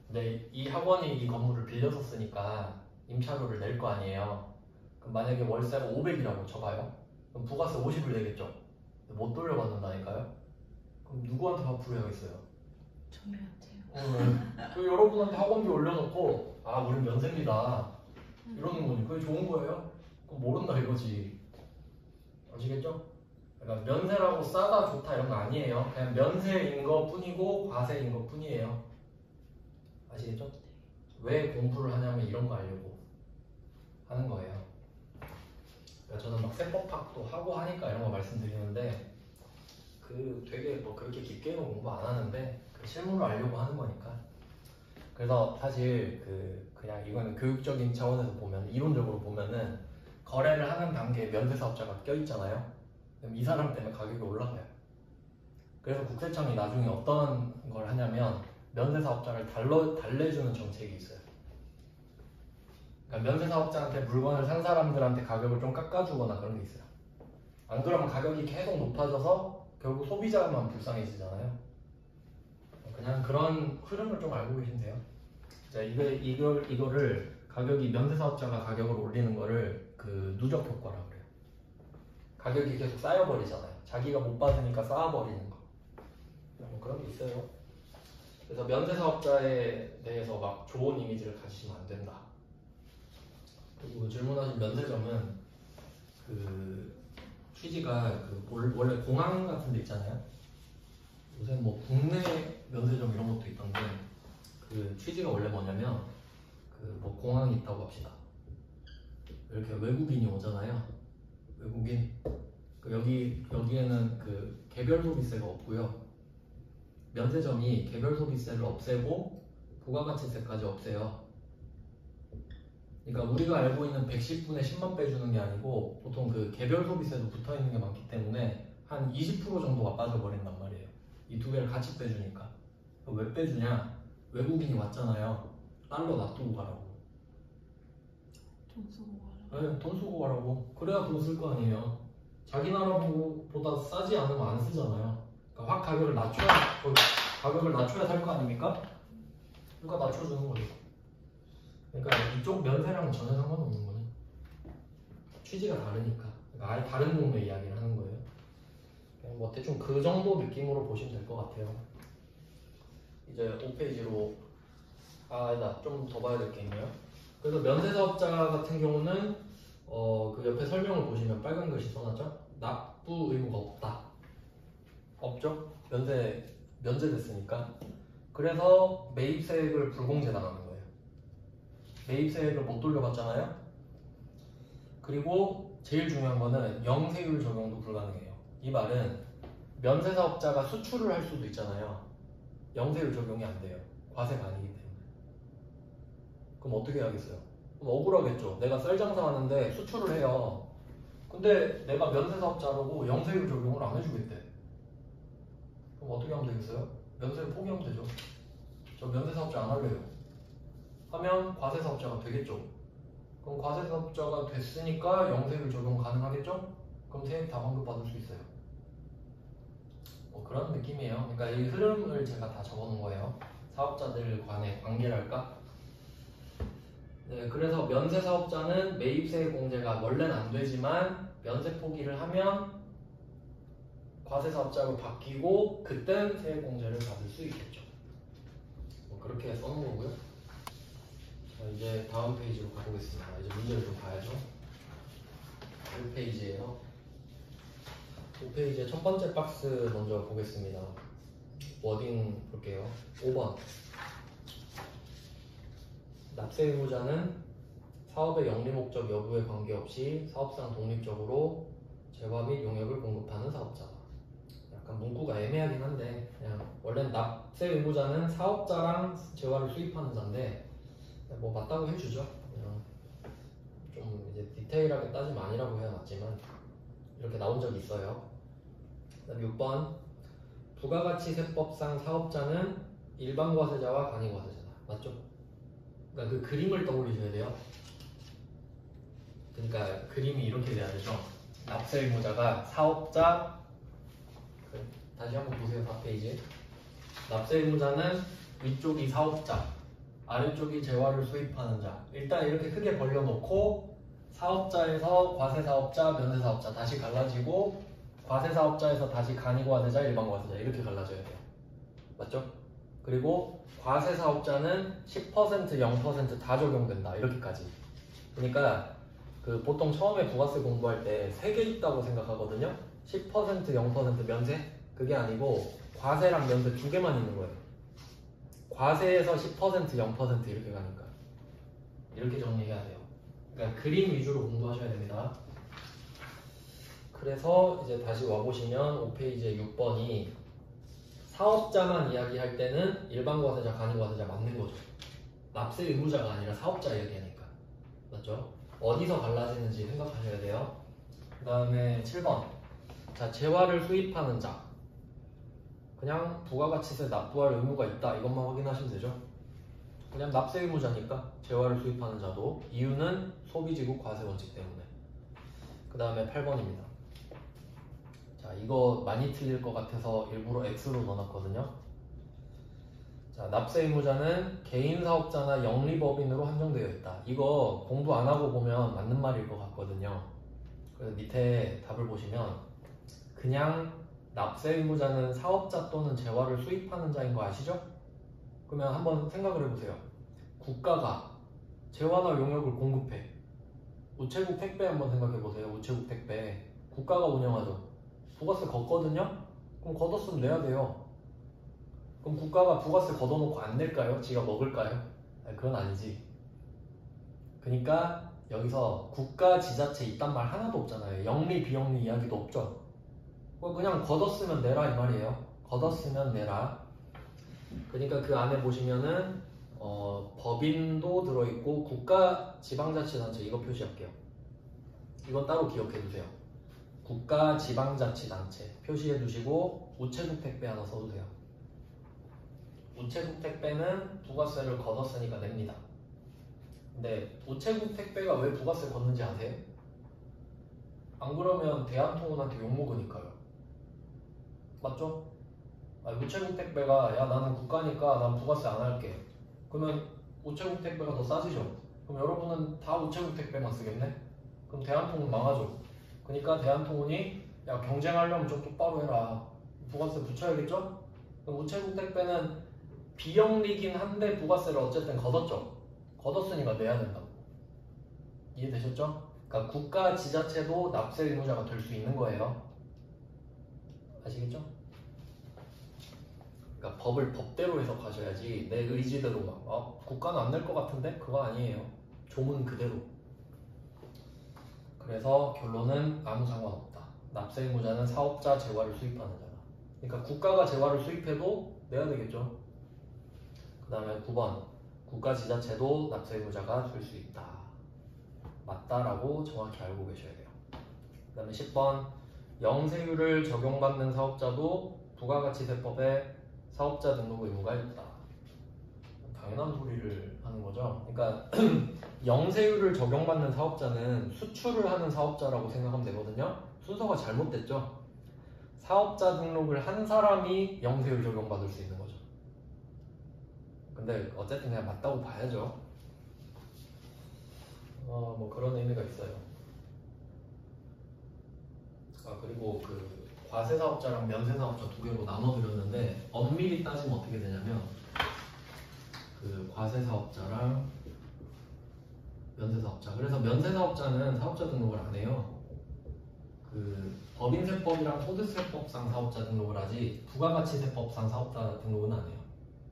근데 이 학원이 이 건물을 빌려서 쓰니까 임차료를 낼 거 아니에요. 그럼 만약에 월세가 500이라고 쳐봐요. 그럼 부가세 50을 내겠죠. 못 돌려받는다니까요. 그럼 누구한테 화풀이 하겠어요? 저희한테요. 그 여러분한테 학원비 올려놓고 아 우린 면세입니다 이러는 거니 그게 좋은 거예요? 그럼 모른다 이거지. 아시겠죠? 그러니까 면세라고 싸다 좋다 이런 거 아니에요. 그냥 면세인 거 뿐이고 과세인 거 뿐이에요. 아시겠죠? 왜 공부를 하냐면 이런 거 알려고 하는 거예요. 그러니까 저는 막 세법학도 하고 하니까 이런 거 말씀드리는데 그 되게 뭐 그렇게 깊게는 공부 안 하는데 그 실무를 알려고 하는 거니까. 그래서 사실 그냥 이거는 교육적인 차원에서 보면 이론적으로 보면은 거래를 하는 단계에 면세 사업자가 껴있잖아요. 그럼 이 사람 때문에 가격이 올라가요. 그래서 국세청이 나중에 어떤 걸 하냐면 면세 사업자를 달래주는 정책이 있어요. 그러니까 면세 사업자한테 물건을 산 사람들한테 가격을 좀 깎아주거나 그런 게 있어요. 안 그러면 가격이 계속 높아져서 결국 소비자만 불쌍해지잖아요. 그냥 그런 흐름을 좀 알고 계시면 돼요. 자, 이거를 가격이 면세 사업자가 가격을 올리는 거를 그 누적 효과라고 그래요. 가격이 계속 쌓여버리잖아요. 자기가 못 받으니까 쌓아버리는 거. 뭐 그런 게 있어요. 그래서 면세 사업자에 대해서 막 좋은 이미지를 가지시면 안 된다. 그리고 질문하신 면세점은 그 취지가 원래 공항 같은 데 있잖아요. 요새 뭐 국내 면세점 이런 것도 있던데 그 취지가 원래 뭐냐면 그 뭐 공항이 있다고 합시다. 이렇게 외국인이 오잖아요. 외국인 여기에는 그 개별 소비세가 없고요. 면세점이 개별 소비세를 없애고 부가가치세까지 없애요. 그러니까 우리가 알고 있는 110분의 10만 빼주는 게 아니고 보통 그 개별 소비세도 붙어 있는 게 많기 때문에 한 20% 정도가 빠져버린단 말이에요. 이 두 개를 같이 빼주니까. 왜 빼주냐? 외국인이 왔잖아요. 달러 놔두고 가라고. 돈 쓰고 가라. 네, 돈 쓰고 가라고. 그래야 돈 쓸 거 아니에요. 자기 나라보다 싸지 않으면 안 쓰잖아요. 그러니까 확 가격을 낮춰야 살 거 아닙니까? 그러니까 낮춰주는 거죠. 그러니까 이쪽 면세랑은 전혀 상관없는 거죠. 취지가 다르니까. 그러니까 아예 다른 동네 이야기를 하는 거예요. 그냥 뭐 대충 그 정도 느낌으로 보시면 될 것 같아요. 이제 5페이지로 아니다, 좀 더 봐야 될 게 있네요. 그래서 면세사업자 같은 경우는 그 옆에 설명을 보시면 빨간 글씨 써놨죠? 납부 의무가 없다. 없죠? 면제됐으니까. 그래서 매입세액을 불공제 당하는 거예요. 매입세액을 못 돌려받잖아요. 그리고 제일 중요한 거는 영세율 적용도 불가능해요. 이 말은 면세사업자가 수출을 할 수도 있잖아요. 영세율 적용이 안 돼요. 과세가 아니기 때문에. 그럼 어떻게 하겠어요? 그럼 억울하겠죠. 내가 쌀 장사하는데 수출을 해요. 근데 내가 면세사업자라고 영세율 적용을 안 해주겠대. 그럼 어떻게 하면 되겠어요? 면세를 포기하면 되죠. 저 면세사업자 안 할래요. 하면 과세사업자가 되겠죠. 그럼 과세사업자가 됐으니까 영세율 적용 가능하겠죠? 그럼 세액 다 환급받을 수 있어요. 뭐 그런 느낌이에요. 그러니까 이 흐름을 제가 다 적어놓은 거예요. 사업자들 간의 관계랄까? 네, 그래서 면세사업자는 매입세 공제가 원래는 안 되지만 면세 포기를 하면 과세사업자로 바뀌고 그땐 세액공제를 받을 수 있겠죠. 뭐 그렇게 써놓은 거고요. 자, 이제 다음 페이지로 가보겠습니다. 이제 문제를 좀 봐야죠. 1페이지예요. 5페이지의 첫 번째 박스 먼저 보겠습니다. 워딩 볼게요. 5번. 납세 의무자는 사업의 영리 목적 여부에 관계없이 사업상 독립적으로 재화 및 용역을 공급하는 사업자다. 약간 문구가 애매하긴 한데 그냥 원래는 납세 의무자는 사업자랑 재화를 수입하는 자인데 뭐 맞다고 해주죠. 그냥 좀 이제 디테일하게 따지면 아니라고 해야 맞지만 이렇게 나온 적이 있어요. 그다음 6번 부가가치세법상 사업자는 일반과세자와 간이과세자다. 맞죠? 그러니까 그 그림을 떠올리셔야 돼요. 그러니까 그림이 이렇게 돼야 되죠. 납세 의무자가 사업자, 다시 한번 보세요. 4페이지. 납세 의무자는 위쪽이 사업자, 아래쪽이 재화를 수입하는 자. 일단 이렇게 크게 벌려놓고 사업자에서 과세사업자, 면세사업자 다시 갈라지고 과세사업자에서 다시 간이과세자, 일반과세자 이렇게 갈라져야 돼요. 맞죠? 그리고 과세사업자는 10%, 0% 다 적용된다. 이렇게까지. 그러니까 그 보통 처음에 부가세 공부할 때 3개 있다고 생각하거든요. 10%, 0% 면세? 그게 아니고 과세랑 면세 2개만 있는 거예요. 과세에서 10%, 0% 이렇게 가니까. 이렇게 정리해야 돼요. 그러니까 그림 위주로 공부하셔야 됩니다. 그래서 이제 다시 와보시면 5페이지에 6번이 사업자만 이야기할 때는 일반과세자, 간이과세자 맞는 거죠. 납세 의무자가 아니라 사업자 이야기하니까. 맞죠? 어디서 갈라지는지 생각하셔야 돼요. 그 다음에 7번. 자, 재화를 수입하는 자. 그냥 부가가치세 납부할 의무가 있다. 이것만 확인하시면 되죠. 그냥 납세 의무자니까 재화를 수입하는 자도. 이유는 소비지국 과세 원칙 때문에. 그 다음에 8번입니다. 자, 이거 많이 틀릴 것 같아서 일부러 X로 넣어놨거든요. 자, 납세 의무자는 개인 사업자나 영리법인으로 한정되어 있다. 이거 공부 안 하고 보면 맞는 말일 것 같거든요. 그래서 밑에 답을 보시면 그냥 납세 의무자는 사업자 또는 재화를 수입하는 자인 거 아시죠? 그러면 한번 생각을 해보세요. 국가가 재화나 용역을 공급해. 우체국 택배 한번 생각해보세요. 우체국 택배. 국가가 운영하죠. 부가세 걷거든요? 그럼 걷었으면 내야 돼요. 그럼 그럼 국가가 부가세 걷어놓고 안 낼까요? 지가 먹을까요? 아니, 그건 아니지. 그러니까 여기서 국가 지자체 이딴 말 하나도 없잖아요. 영리 비영리 이야기도 없죠. 그냥 걷었으면 내라 이 말이에요. 걷었으면 내라. 그러니까 그 안에 보시면은 법인도 들어있고 국가 지방자치단체 이거 표시할게요. 이건 따로 기억해 두세요. 국가 지방자치단체 표시해 두시고 우체국 택배 하나 써두세요. 우체국 택배는 부가세를 걷었으니까 냅니다. 근데 우체국 택배가 왜 부가세 걷는지 아세요? 안 그러면 대한통운한테 욕먹으니까요. 맞죠? 우체국 택배가 야 나는 국가니까 난 부가세 안 할게. 그러면 우체국 택배가 더 싸지죠. 그럼 여러분은 다 우체국 택배만 쓰겠네? 그럼 대한통운 망하죠. 그러니까 대한통운이 야 경쟁하려면 좀 똑바로 해라. 부가세 붙여야겠죠? 그럼 우체국 택배는 비영리긴 한데 부가세를 어쨌든 걷었죠. 걷었으니까 내야 된다고. 이해되셨죠? 그러니까 국가 지자체도 납세 의무자가 될 수 있는 거예요. 아시겠죠? 그러니까 법을 법대로 해석하셔야지 내 의지대로 막 국가는 안 낼 것 같은데? 그거 아니에요. 조문 그대로. 그래서 결론은 아무 상관없다. 납세 의무자는 사업자 재화를 수입하는 자다. 그러니까 국가가 재화를 수입해도 내야 되겠죠. 그 다음에 9번 국가 지자체도 납세 의무자가 될 수 있다. 맞다라고 정확히 알고 계셔야 돼요. 그 다음에 10번 영세율을 적용받는 사업자도 부가가치세법에 사업자 등록 의무가 있다. 당연한 소리를 하는 거죠. 그러니까 영세율을 적용받는 사업자는 수출을 하는 사업자라고 생각하면 되거든요. 순서가 잘못됐죠. 사업자 등록을 한 사람이 영세율 적용받을 수 있는 거죠. 근데 어쨌든 그냥 맞다고 봐야죠. 뭐 그런 의미가 있어요. 그리고 그 과세사업자랑 면세사업자 두 개로 나눠드렸는데 엄밀히 따지면 어떻게 되냐면 그 과세사업자랑 면세사업자. 그래서 면세사업자는 사업자 등록을 안 해요. 그 법인세법이랑 소득세법상 사업자 등록을 하지 부가가치세법상 사업자 등록은 안 해요.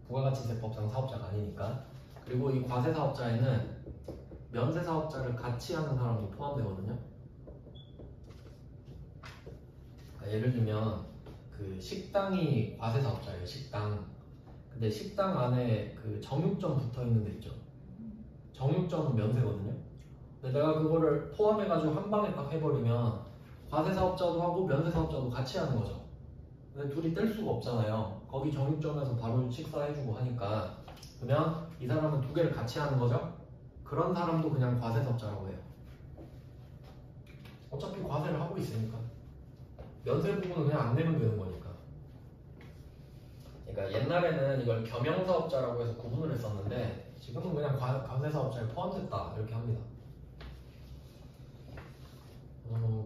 부가가치세법상 사업자가 아니니까. 그리고 이 과세사업자에는 면세사업자를 같이 하는 사람도 포함되거든요. 예를 들면 그 식당이 과세사업자예요. 식당. 근데 식당 안에 그 정육점 붙어 있는 데 있죠. 정육점은 면세거든요. 근데 내가 그거를 포함해가지고 한 방에 딱 해버리면 과세사업자도 하고 면세사업자도 같이 하는 거죠. 근데 둘이 뗄 수가 없잖아요. 거기 정육점에서 바로 식사해주고 하니까. 그러면 이 사람은 두 개를 같이 하는 거죠. 그런 사람도 그냥 과세사업자라고 해요. 어차피 과세를 하고 있으니까. 면세 부분은 그냥 안 내면 되는 거니까. 그러니까 옛날에는 이걸 겸용사업자라고 해서 구분을 했었는데 지금은 그냥 과세사업자에 포함됐다 이렇게 합니다.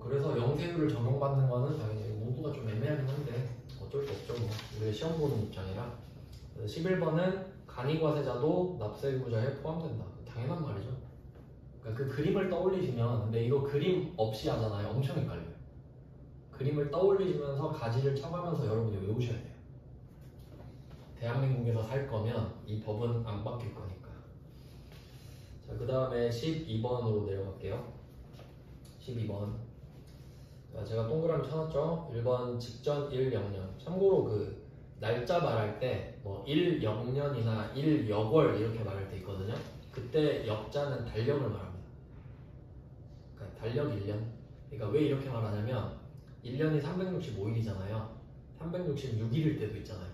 그래서 영세율을 적용받는 거는 당연히 모두가 좀 애매하긴 한데 어쩔 수 없죠. 뭐. 우리가 시험 보는 입장이라. 11번은 간이과세자도 납세의무자에 포함된다. 당연한 말이죠. 그러니까 그 그림을 떠올리시면, 근데 이거 그림 없이 하잖아요. 엄청 헷갈려요. 그림을 떠올리시면서 가지를 쳐가면서 여러분이 외우셔야 돼요. 대한민국에서 살 거면 이 법은 안 바뀔 거니까. 자, 그 다음에 12번으로 내려갈게요. 12번. 제가 동그라미 쳐놨죠? 1번 직전 1영년. 참고로 그 날짜 말할 때 뭐 1영년이나 1여월 이렇게 말할 때 있거든요. 그때 역자는 달력을 말합니다. 그러니까 달력 1년. 그러니까 왜 이렇게 말하냐면 1년이 365일이잖아요. 366일일 때도 있잖아요.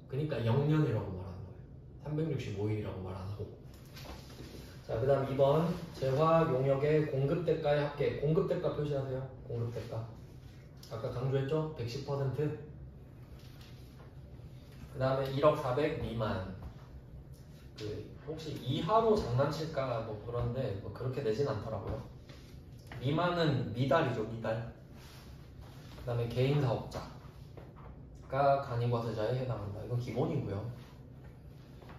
그러니까 0년이라고 말하는 거예요. 365일이라고 말 안 하고. 자, 그 다음 2번 재화 용역의 공급대가의 합계. 공급대가 표시하세요. 공급대가. 아까 강조했죠? 110%. 그 다음에 1억 400 미만. 그 혹시 이하로 장난칠까 뭐 그런데 뭐 그렇게 내진 않더라고요. 미만은 미달이죠. 미달. 그 다음에 개인사업자가 간이과세자에 해당한다. 이건 기본이고요.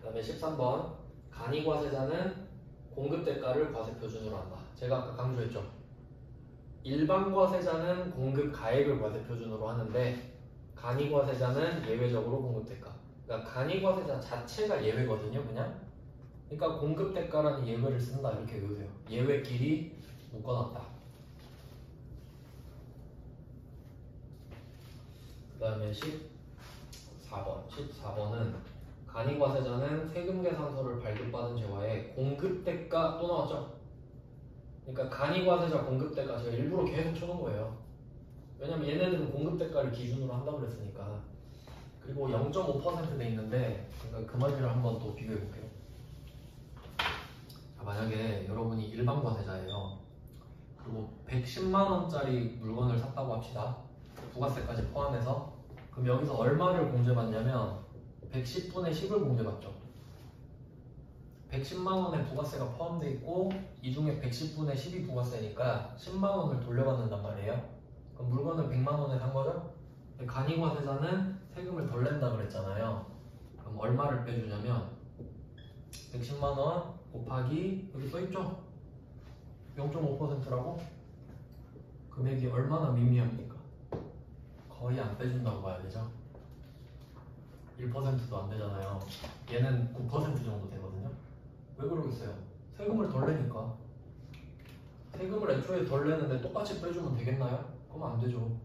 그 다음에 13번 간이과세자는 공급대가를 과세표준으로 한다. 제가 아까 강조했죠. 일반과세자는 공급가액을 과세표준으로 하는데 간이과세자는 예외적으로 공급대가. 그러니까 간이과세자 자체가 예외거든요, 그냥. 그러니까 공급 대가라는 예외를 쓴다 이렇게 외우세요. 예외끼리 묶어놨다. 그 다음에 14번. 14번은 간이과세자는 세금 계산서를 발급받은 재화에 공급 대가 또 나왔죠? 그러니까 간이과세자 공급 대가 제가 일부러 계속 쳐놓은 거예요. 왜냐면 얘네들은 공급 대가를 기준으로 한다고 그랬으니까. 그리고 0.5%돼 있는데 그러니까 그 말들을 한번 또 비교해 볼게요. 자, 만약에 여러분이 일반 과세자예요. 그리고 110만 원짜리 물건을 샀다고 합시다. 부가세까지 포함해서. 그럼 여기서 얼마를 공제받냐면 110분의 10을 공제받죠. 110만 원의 부가세가 포함되어 있고 이 중에 110분의 10이 부가세니까 10만 원을 돌려받는단 말이에요. 그럼 물건을 100만 원에 산 거죠? 간이과세자는 세금을 덜 낸다 그랬잖아요. 그럼 얼마를 빼주냐면 110만 원 곱하기 여기 써있죠? 0.5%라고? 금액이 얼마나 미미합니까? 거의 안 빼준다고 봐야 되죠? 1%도 안 되잖아요. 얘는 9% 정도 되거든요. 왜 그러겠어요? 세금을 덜 내니까. 세금을 애초에 덜 내는데 똑같이 빼주면 되겠나요? 그럼 안 되죠.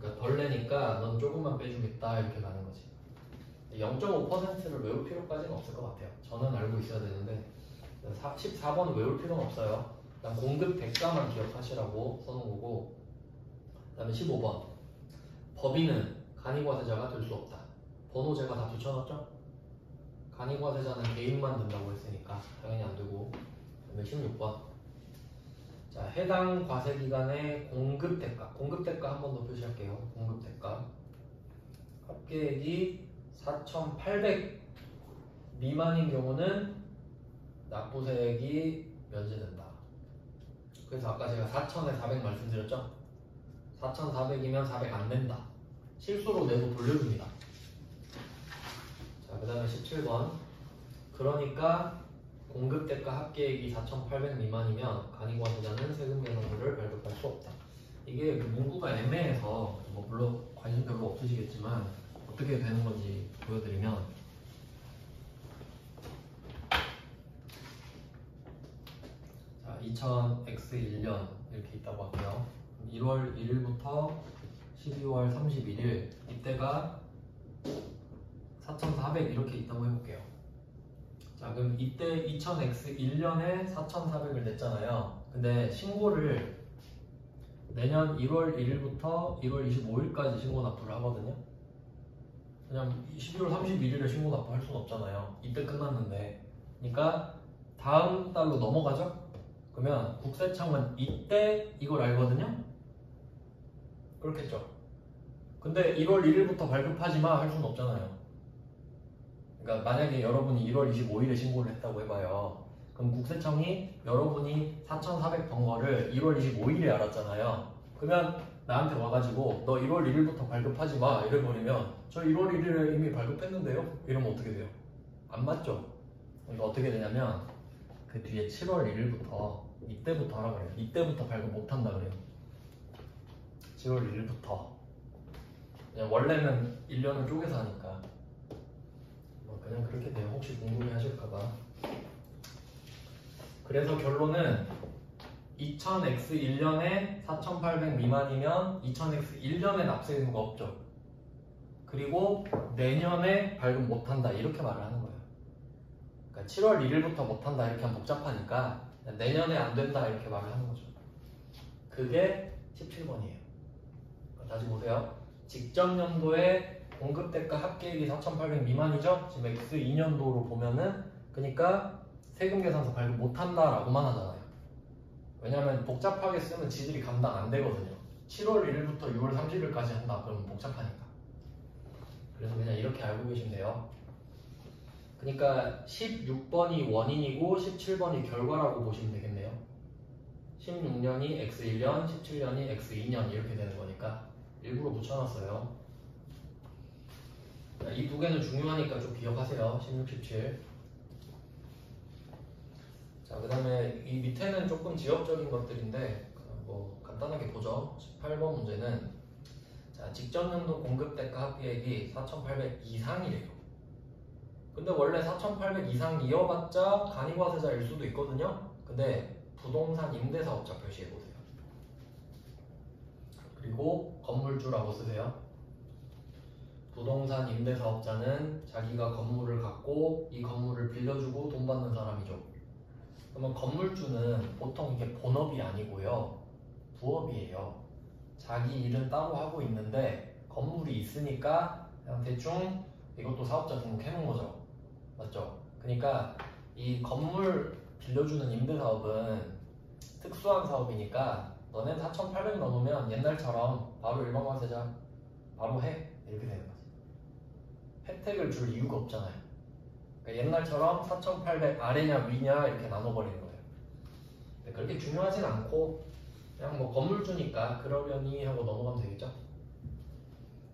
그러니까 덜 내니까 넌 조금만 빼주겠다 이렇게 가는 거지. 0.5%를 외울 필요까지는 없을 것 같아요. 저는 알고 있어야 되는데 14번 외울 필요는 없어요. 그냥 공급 대가만 기억하시라고 써놓은 거고. 그 다음에 15번 법인은 간이과세자가 될 수 없다. 번호 제가 다 붙여놨죠? 간이과세자는 개인만 된다고 했으니까 당연히 안 되고. 그 다음에 16번 자, 해당 과세기간의 공급대가. 공급대가 한 번 더 표시할게요. 공급대가 합계액이 4,800 미만인 경우는 납부세액이 면제된다. 그래서 아까 제가 4,000에 400 말씀드렸죠? 4,400이면 400 안 낸다. 실수로 내고 돌려줍니다. 자, 그 다음에 17번 그러니까 공급대가 합계액이 4,800 미만이면 간이과세자는 세금 계산서를 발급할 수 없다. 이게 그 문구가 애매해서 뭐 물론 관심 별로 없으시겠지만 어떻게 되는 건지 보여드리면 자, 2000X1년 이렇게 있다고 할게요. 1월 1일부터 12월 31일 이때가 4,400 이렇게 있다고 해볼게요. 자, 그럼 이때 2000X1년에 4,400을 냈잖아요. 근데 신고를 내년 1월 1일부터 1월 25일까지 신고 납부를 하거든요. 그냥 12월 31일에 신고 납부할 수는 없잖아요. 이때 끝났는데. 그러니까 다음 달로 넘어가죠? 그러면 국세청은 이때 이걸 알거든요? 그렇겠죠? 근데 1월 1일부터 발급하지 마 할 수는 없잖아요. 그러니까 만약에 여러분이 1월 25일에 신고를 했다고 해봐요. 그럼 국세청이 여러분이 4,400 번 거를 1월 25일에 알았잖아요. 그러면 나한테 와가지고 너 1월 1일부터 발급하지 마 이래버리면 저 1월 1일에 이미 발급했는데요? 이러면 어떻게 돼요? 안 맞죠? 그러니까 어떻게 되냐면 그 뒤에 7월 1일부터 이때부터 하라 그래요. 이때부터 발급 못한다 그래요. 7월 1일부터. 그냥 원래는 1년을 쪼개서 하니까 그냥 그렇게 돼요. 혹시 궁금해 하실까봐. 그래서 결론은 2000X1년에 4,800 미만이면 2000X1년에 납세 의무가 없죠. 그리고 내년에 발급 못한다 이렇게 말을 하는 거예요. 그러니까 7월 1일부터 못한다 이렇게 하면 복잡하니까 내년에 안 된다 이렇게 말을 하는 거죠. 그게 17번이에요. 다시 보세요. 직전 연도에 공급대가 합계액이 4,800 미만이죠? 지금 X2년도로 보면은 그러니까 세금 계산서 발급 못한다 라고만 하잖아요. 왜냐면 복잡하게 쓰면 지들이 감당 안 되거든요. 7월 1일부터 6월 30일까지 한다 그러면 복잡하니까. 그래서 그냥 이렇게 알고 계시면 돼요. 그러니까 16번이 원인이고 17번이 결과라고 보시면 되겠네요. 16년이 X1년, 17년이 X2년 이렇게 되는 거니까 일부러 붙여놨어요. 이 두 개는 중요하니까 좀 기억하세요. 16, 17. 자, 그 다음에 이 밑에는 조금 지역적인 것들인데 뭐 간단하게 보죠. 18번 문제는 자, 자, 직전연도 공급대가 합계액이 4,800 이상이래요. 근데 원래 4,800 이상 이어봤자 간이과세자일 수도 있거든요. 근데 부동산 임대사업자 표시해보세요. 그리고 건물주라고 쓰세요. 부동산 임대사업자는 자기가 건물을 갖고 이 건물을 빌려주고 돈 받는 사람이죠. 그러면 건물주는 보통 이게 본업이 아니고요. 부업이에요. 자기 일은 따로 하고 있는데 건물이 있으니까 그냥 대충 이것도 사업자 등록해놓은 거죠. 맞죠? 그러니까 이 건물 빌려주는 임대사업은 특수한 사업이니까 너네 4,800 넘으면 옛날처럼 바로 일반과세자 바로 해 이렇게 되는 거지. 혜택을 줄 이유가 없잖아요. 그러니까 옛날처럼 4,800 아래냐 위냐 이렇게 나눠버리는 거예요. 근데 그렇게 중요하진 않고 그냥 뭐 건물주니까 그러려니 하고 넘어가면 되겠죠.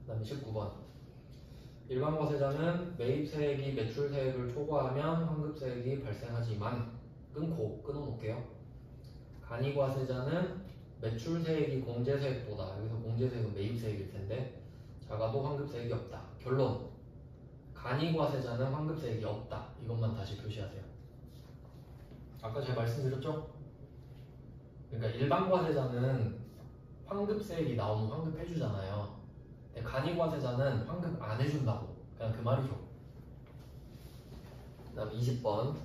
그 다음에 19번 일반과세자는 매입세액이 매출세액을 초과하면 환급세액이 발생하지만 끊어놓을게요. 간이과세자는 매출세액이 공제세액보다 여기서 공제세액은 매입세액일 텐데 작아도 환급세액이 없다. 결론 간이과세자는 환급세액이 없다. 이것만 다시 표시하세요. 아까 제가 말씀드렸죠? 그러니까 일반과세자는 환급세액이 나오면 환급해주잖아요. 근데 간이과세자는 환급 안 해준다고. 그냥 그 말이죠. 그 다음 20번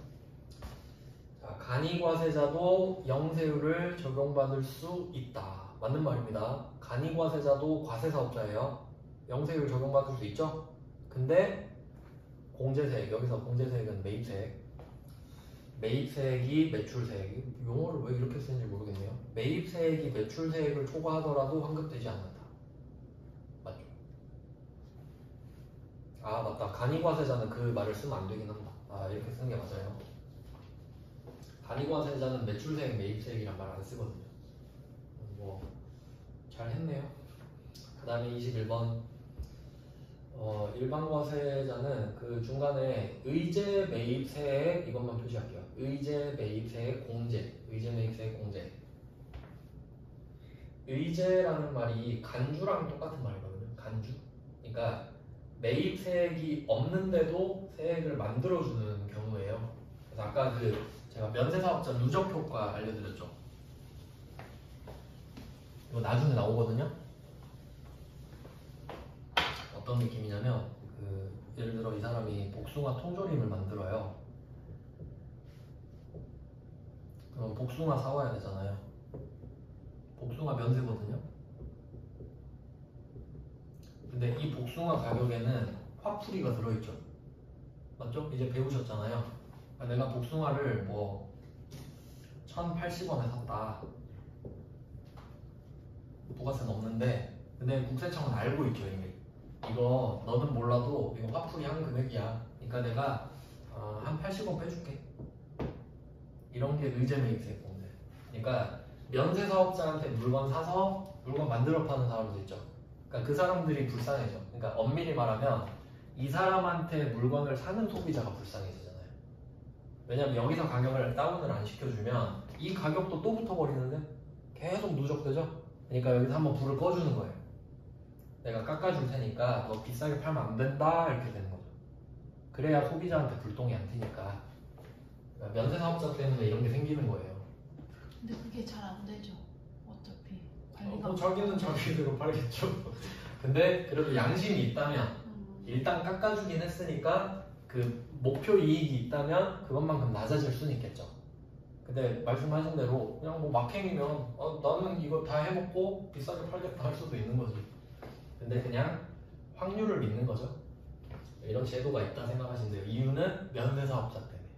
자, 간이과세자도 영세율을 적용받을 수 있다. 맞는 말입니다. 간이과세자도 과세사업자예요. 영세율 적용받을 수 있죠? 근데 공제세액, 여기서 공제세액은 매입세액. 매입세액이 매출세액이 용어를 왜 이렇게 쓰는지 모르겠네요. 매입세액이 매출세액을 초과하더라도 환급되지 않는다. 맞죠? 아 맞다. 간이과세자는 그 말을 쓰면 안 되긴 한다. 아 이렇게 쓰는 게 맞아요. 간이과세자는 매출세액, 매입세액이란 말 안 쓰거든요. 뭐 잘했네요. 그 다음에 21번 일반과세자는 그 중간에 의제 매입세액 이것만 표시할게요. 의제 매입세액 공제, 의제 매입세액 공제. 의제라는 말이 간주랑 똑같은 말이거든요. 간주. 그러니까 매입세액이 없는데도 세액을 만들어주는 경우예요. 그래서 아까 그 제가 면세사업자 누적효과 알려드렸죠. 이거 나중에 나오거든요. 어떤 느낌이냐면 예를 들어 이 사람이 복숭아 통조림을 만들어요. 그럼 복숭아 사와야 되잖아요. 복숭아 면세거든요. 근데 이 복숭아 가격에는 화풀이가 들어있죠. 맞죠? 이제 배우셨잖아요. 그러니까 내가 복숭아를 뭐 1,080원에 샀다. 부가세는 없는데 근데 국세청은 알고 있죠 이미. 이거 너는 몰라도 이거 화풀이 한 금액이야. 그러니까 내가 한 80원 빼줄게. 이런 게 의제 매입세액 공제. 그러니까 면세 사업자한테 물건 사서 물건 만들어 파는 사람도 있죠. 그러니까 그 사람들이 불쌍해져. 그러니까 엄밀히 말하면 이 사람한테 물건을 사는 소비자가 불쌍해지잖아요. 왜냐면 여기서 가격을 다운을 안 시켜주면 이 가격도 또 붙어버리는데 계속 누적되죠. 그러니까 여기서 한번 불을 꺼주는 거예요. 내가 깎아줄 테니까 너 비싸게 팔면 안 된다 이렇게 되는 거죠. 그래야 소비자한테 불똥이 안 튀니까. 그러니까 면세 사업자 때문에 이런 게 생기는 거예요. 근데 그게 잘 안 되죠. 어차피 관리가 뭐 자기는 자기대로 팔겠죠. 근데 그래도 양심이 있다면 일단 깎아주긴 했으니까 그 목표 이익이 있다면 그것만큼 낮아질 수는 있겠죠. 근데 말씀하신 대로 그냥 뭐 막행이면 나는 이거 다 해먹고 비싸게 팔겠다 할 수도 있는 거지. 근데 그냥 확률을 믿는 거죠. 이런 제도가 있다 생각하시면 돼요. 이유는 면세사업자 때문에.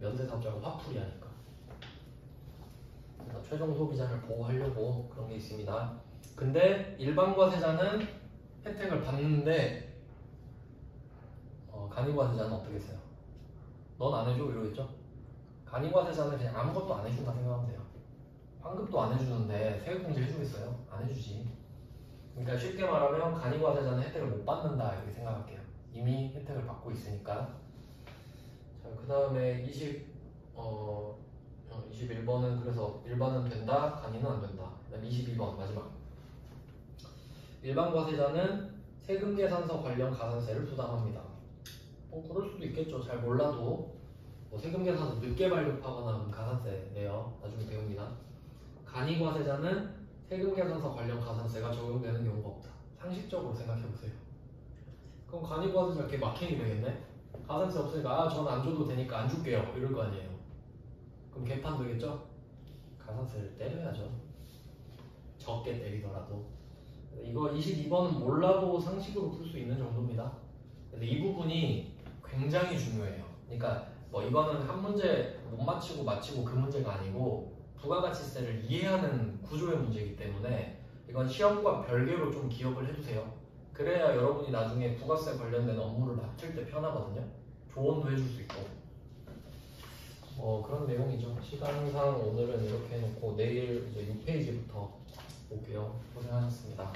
면세사업자가 화풀이 하니까. 그래서 최종 소비자를 보호하려고 그런 게 있습니다. 근데 일반과세자는 혜택을 받는데 간이과세자는 어떻게 했어요? 넌 안 해줘 이러겠죠? 간이과세자는 그냥 아무것도 안 해준다 생각하면 돼요. 환급도 안 해주는데 세액공제 해주겠어요? 안 해주지. 그러니까 쉽게 말하면 간이과세자는 혜택을 못 받는다 이렇게 생각할게요. 이미 혜택을 받고 있으니까. 자, 그 다음에 21번은 그래서 일반은 된다, 간이는 안 된다. 그 다음 22번 마지막. 일반 과세자는 세금 계산서 관련 가산세를 부담합니다. 그럴 수도 있겠죠. 잘 몰라도 뭐 세금 계산서 늦게 발급하거나 하면 가산세 내요. 나중에 배웁니다. 간이 과세자는 세금 계산서 관련 가산세가 적용되는 경우가 없다. 상식적으로 생각해보세요. 그럼 간이 과세자 이렇게 막히게 되겠네? 가산세 없으니까 저는 안 줘도 되니까 안 줄게요. 이럴 거 아니에요. 그럼 개판 되겠죠? 가산세를 때려야죠. 적게 때리더라도. 이거 22번은 몰라도 상식으로 풀 수 있는 정도입니다. 그래서 이 부분이 굉장히 중요해요. 그러니까 뭐 이거는 한 문제 못 맞히고 그 문제가 아니고 부가가치세를 이해하는 구조의 문제이기 때문에 이건 시험과 별개로 좀 기억을 해두세요. 그래야 여러분이 나중에 부가세 관련된 업무를 맡을 때 편하거든요. 조언도 해줄 수 있고. 그런 내용이죠. 시간상 오늘은 이렇게 해놓고 내일 이제 6페이지부터 볼게요. 고생하셨습니다.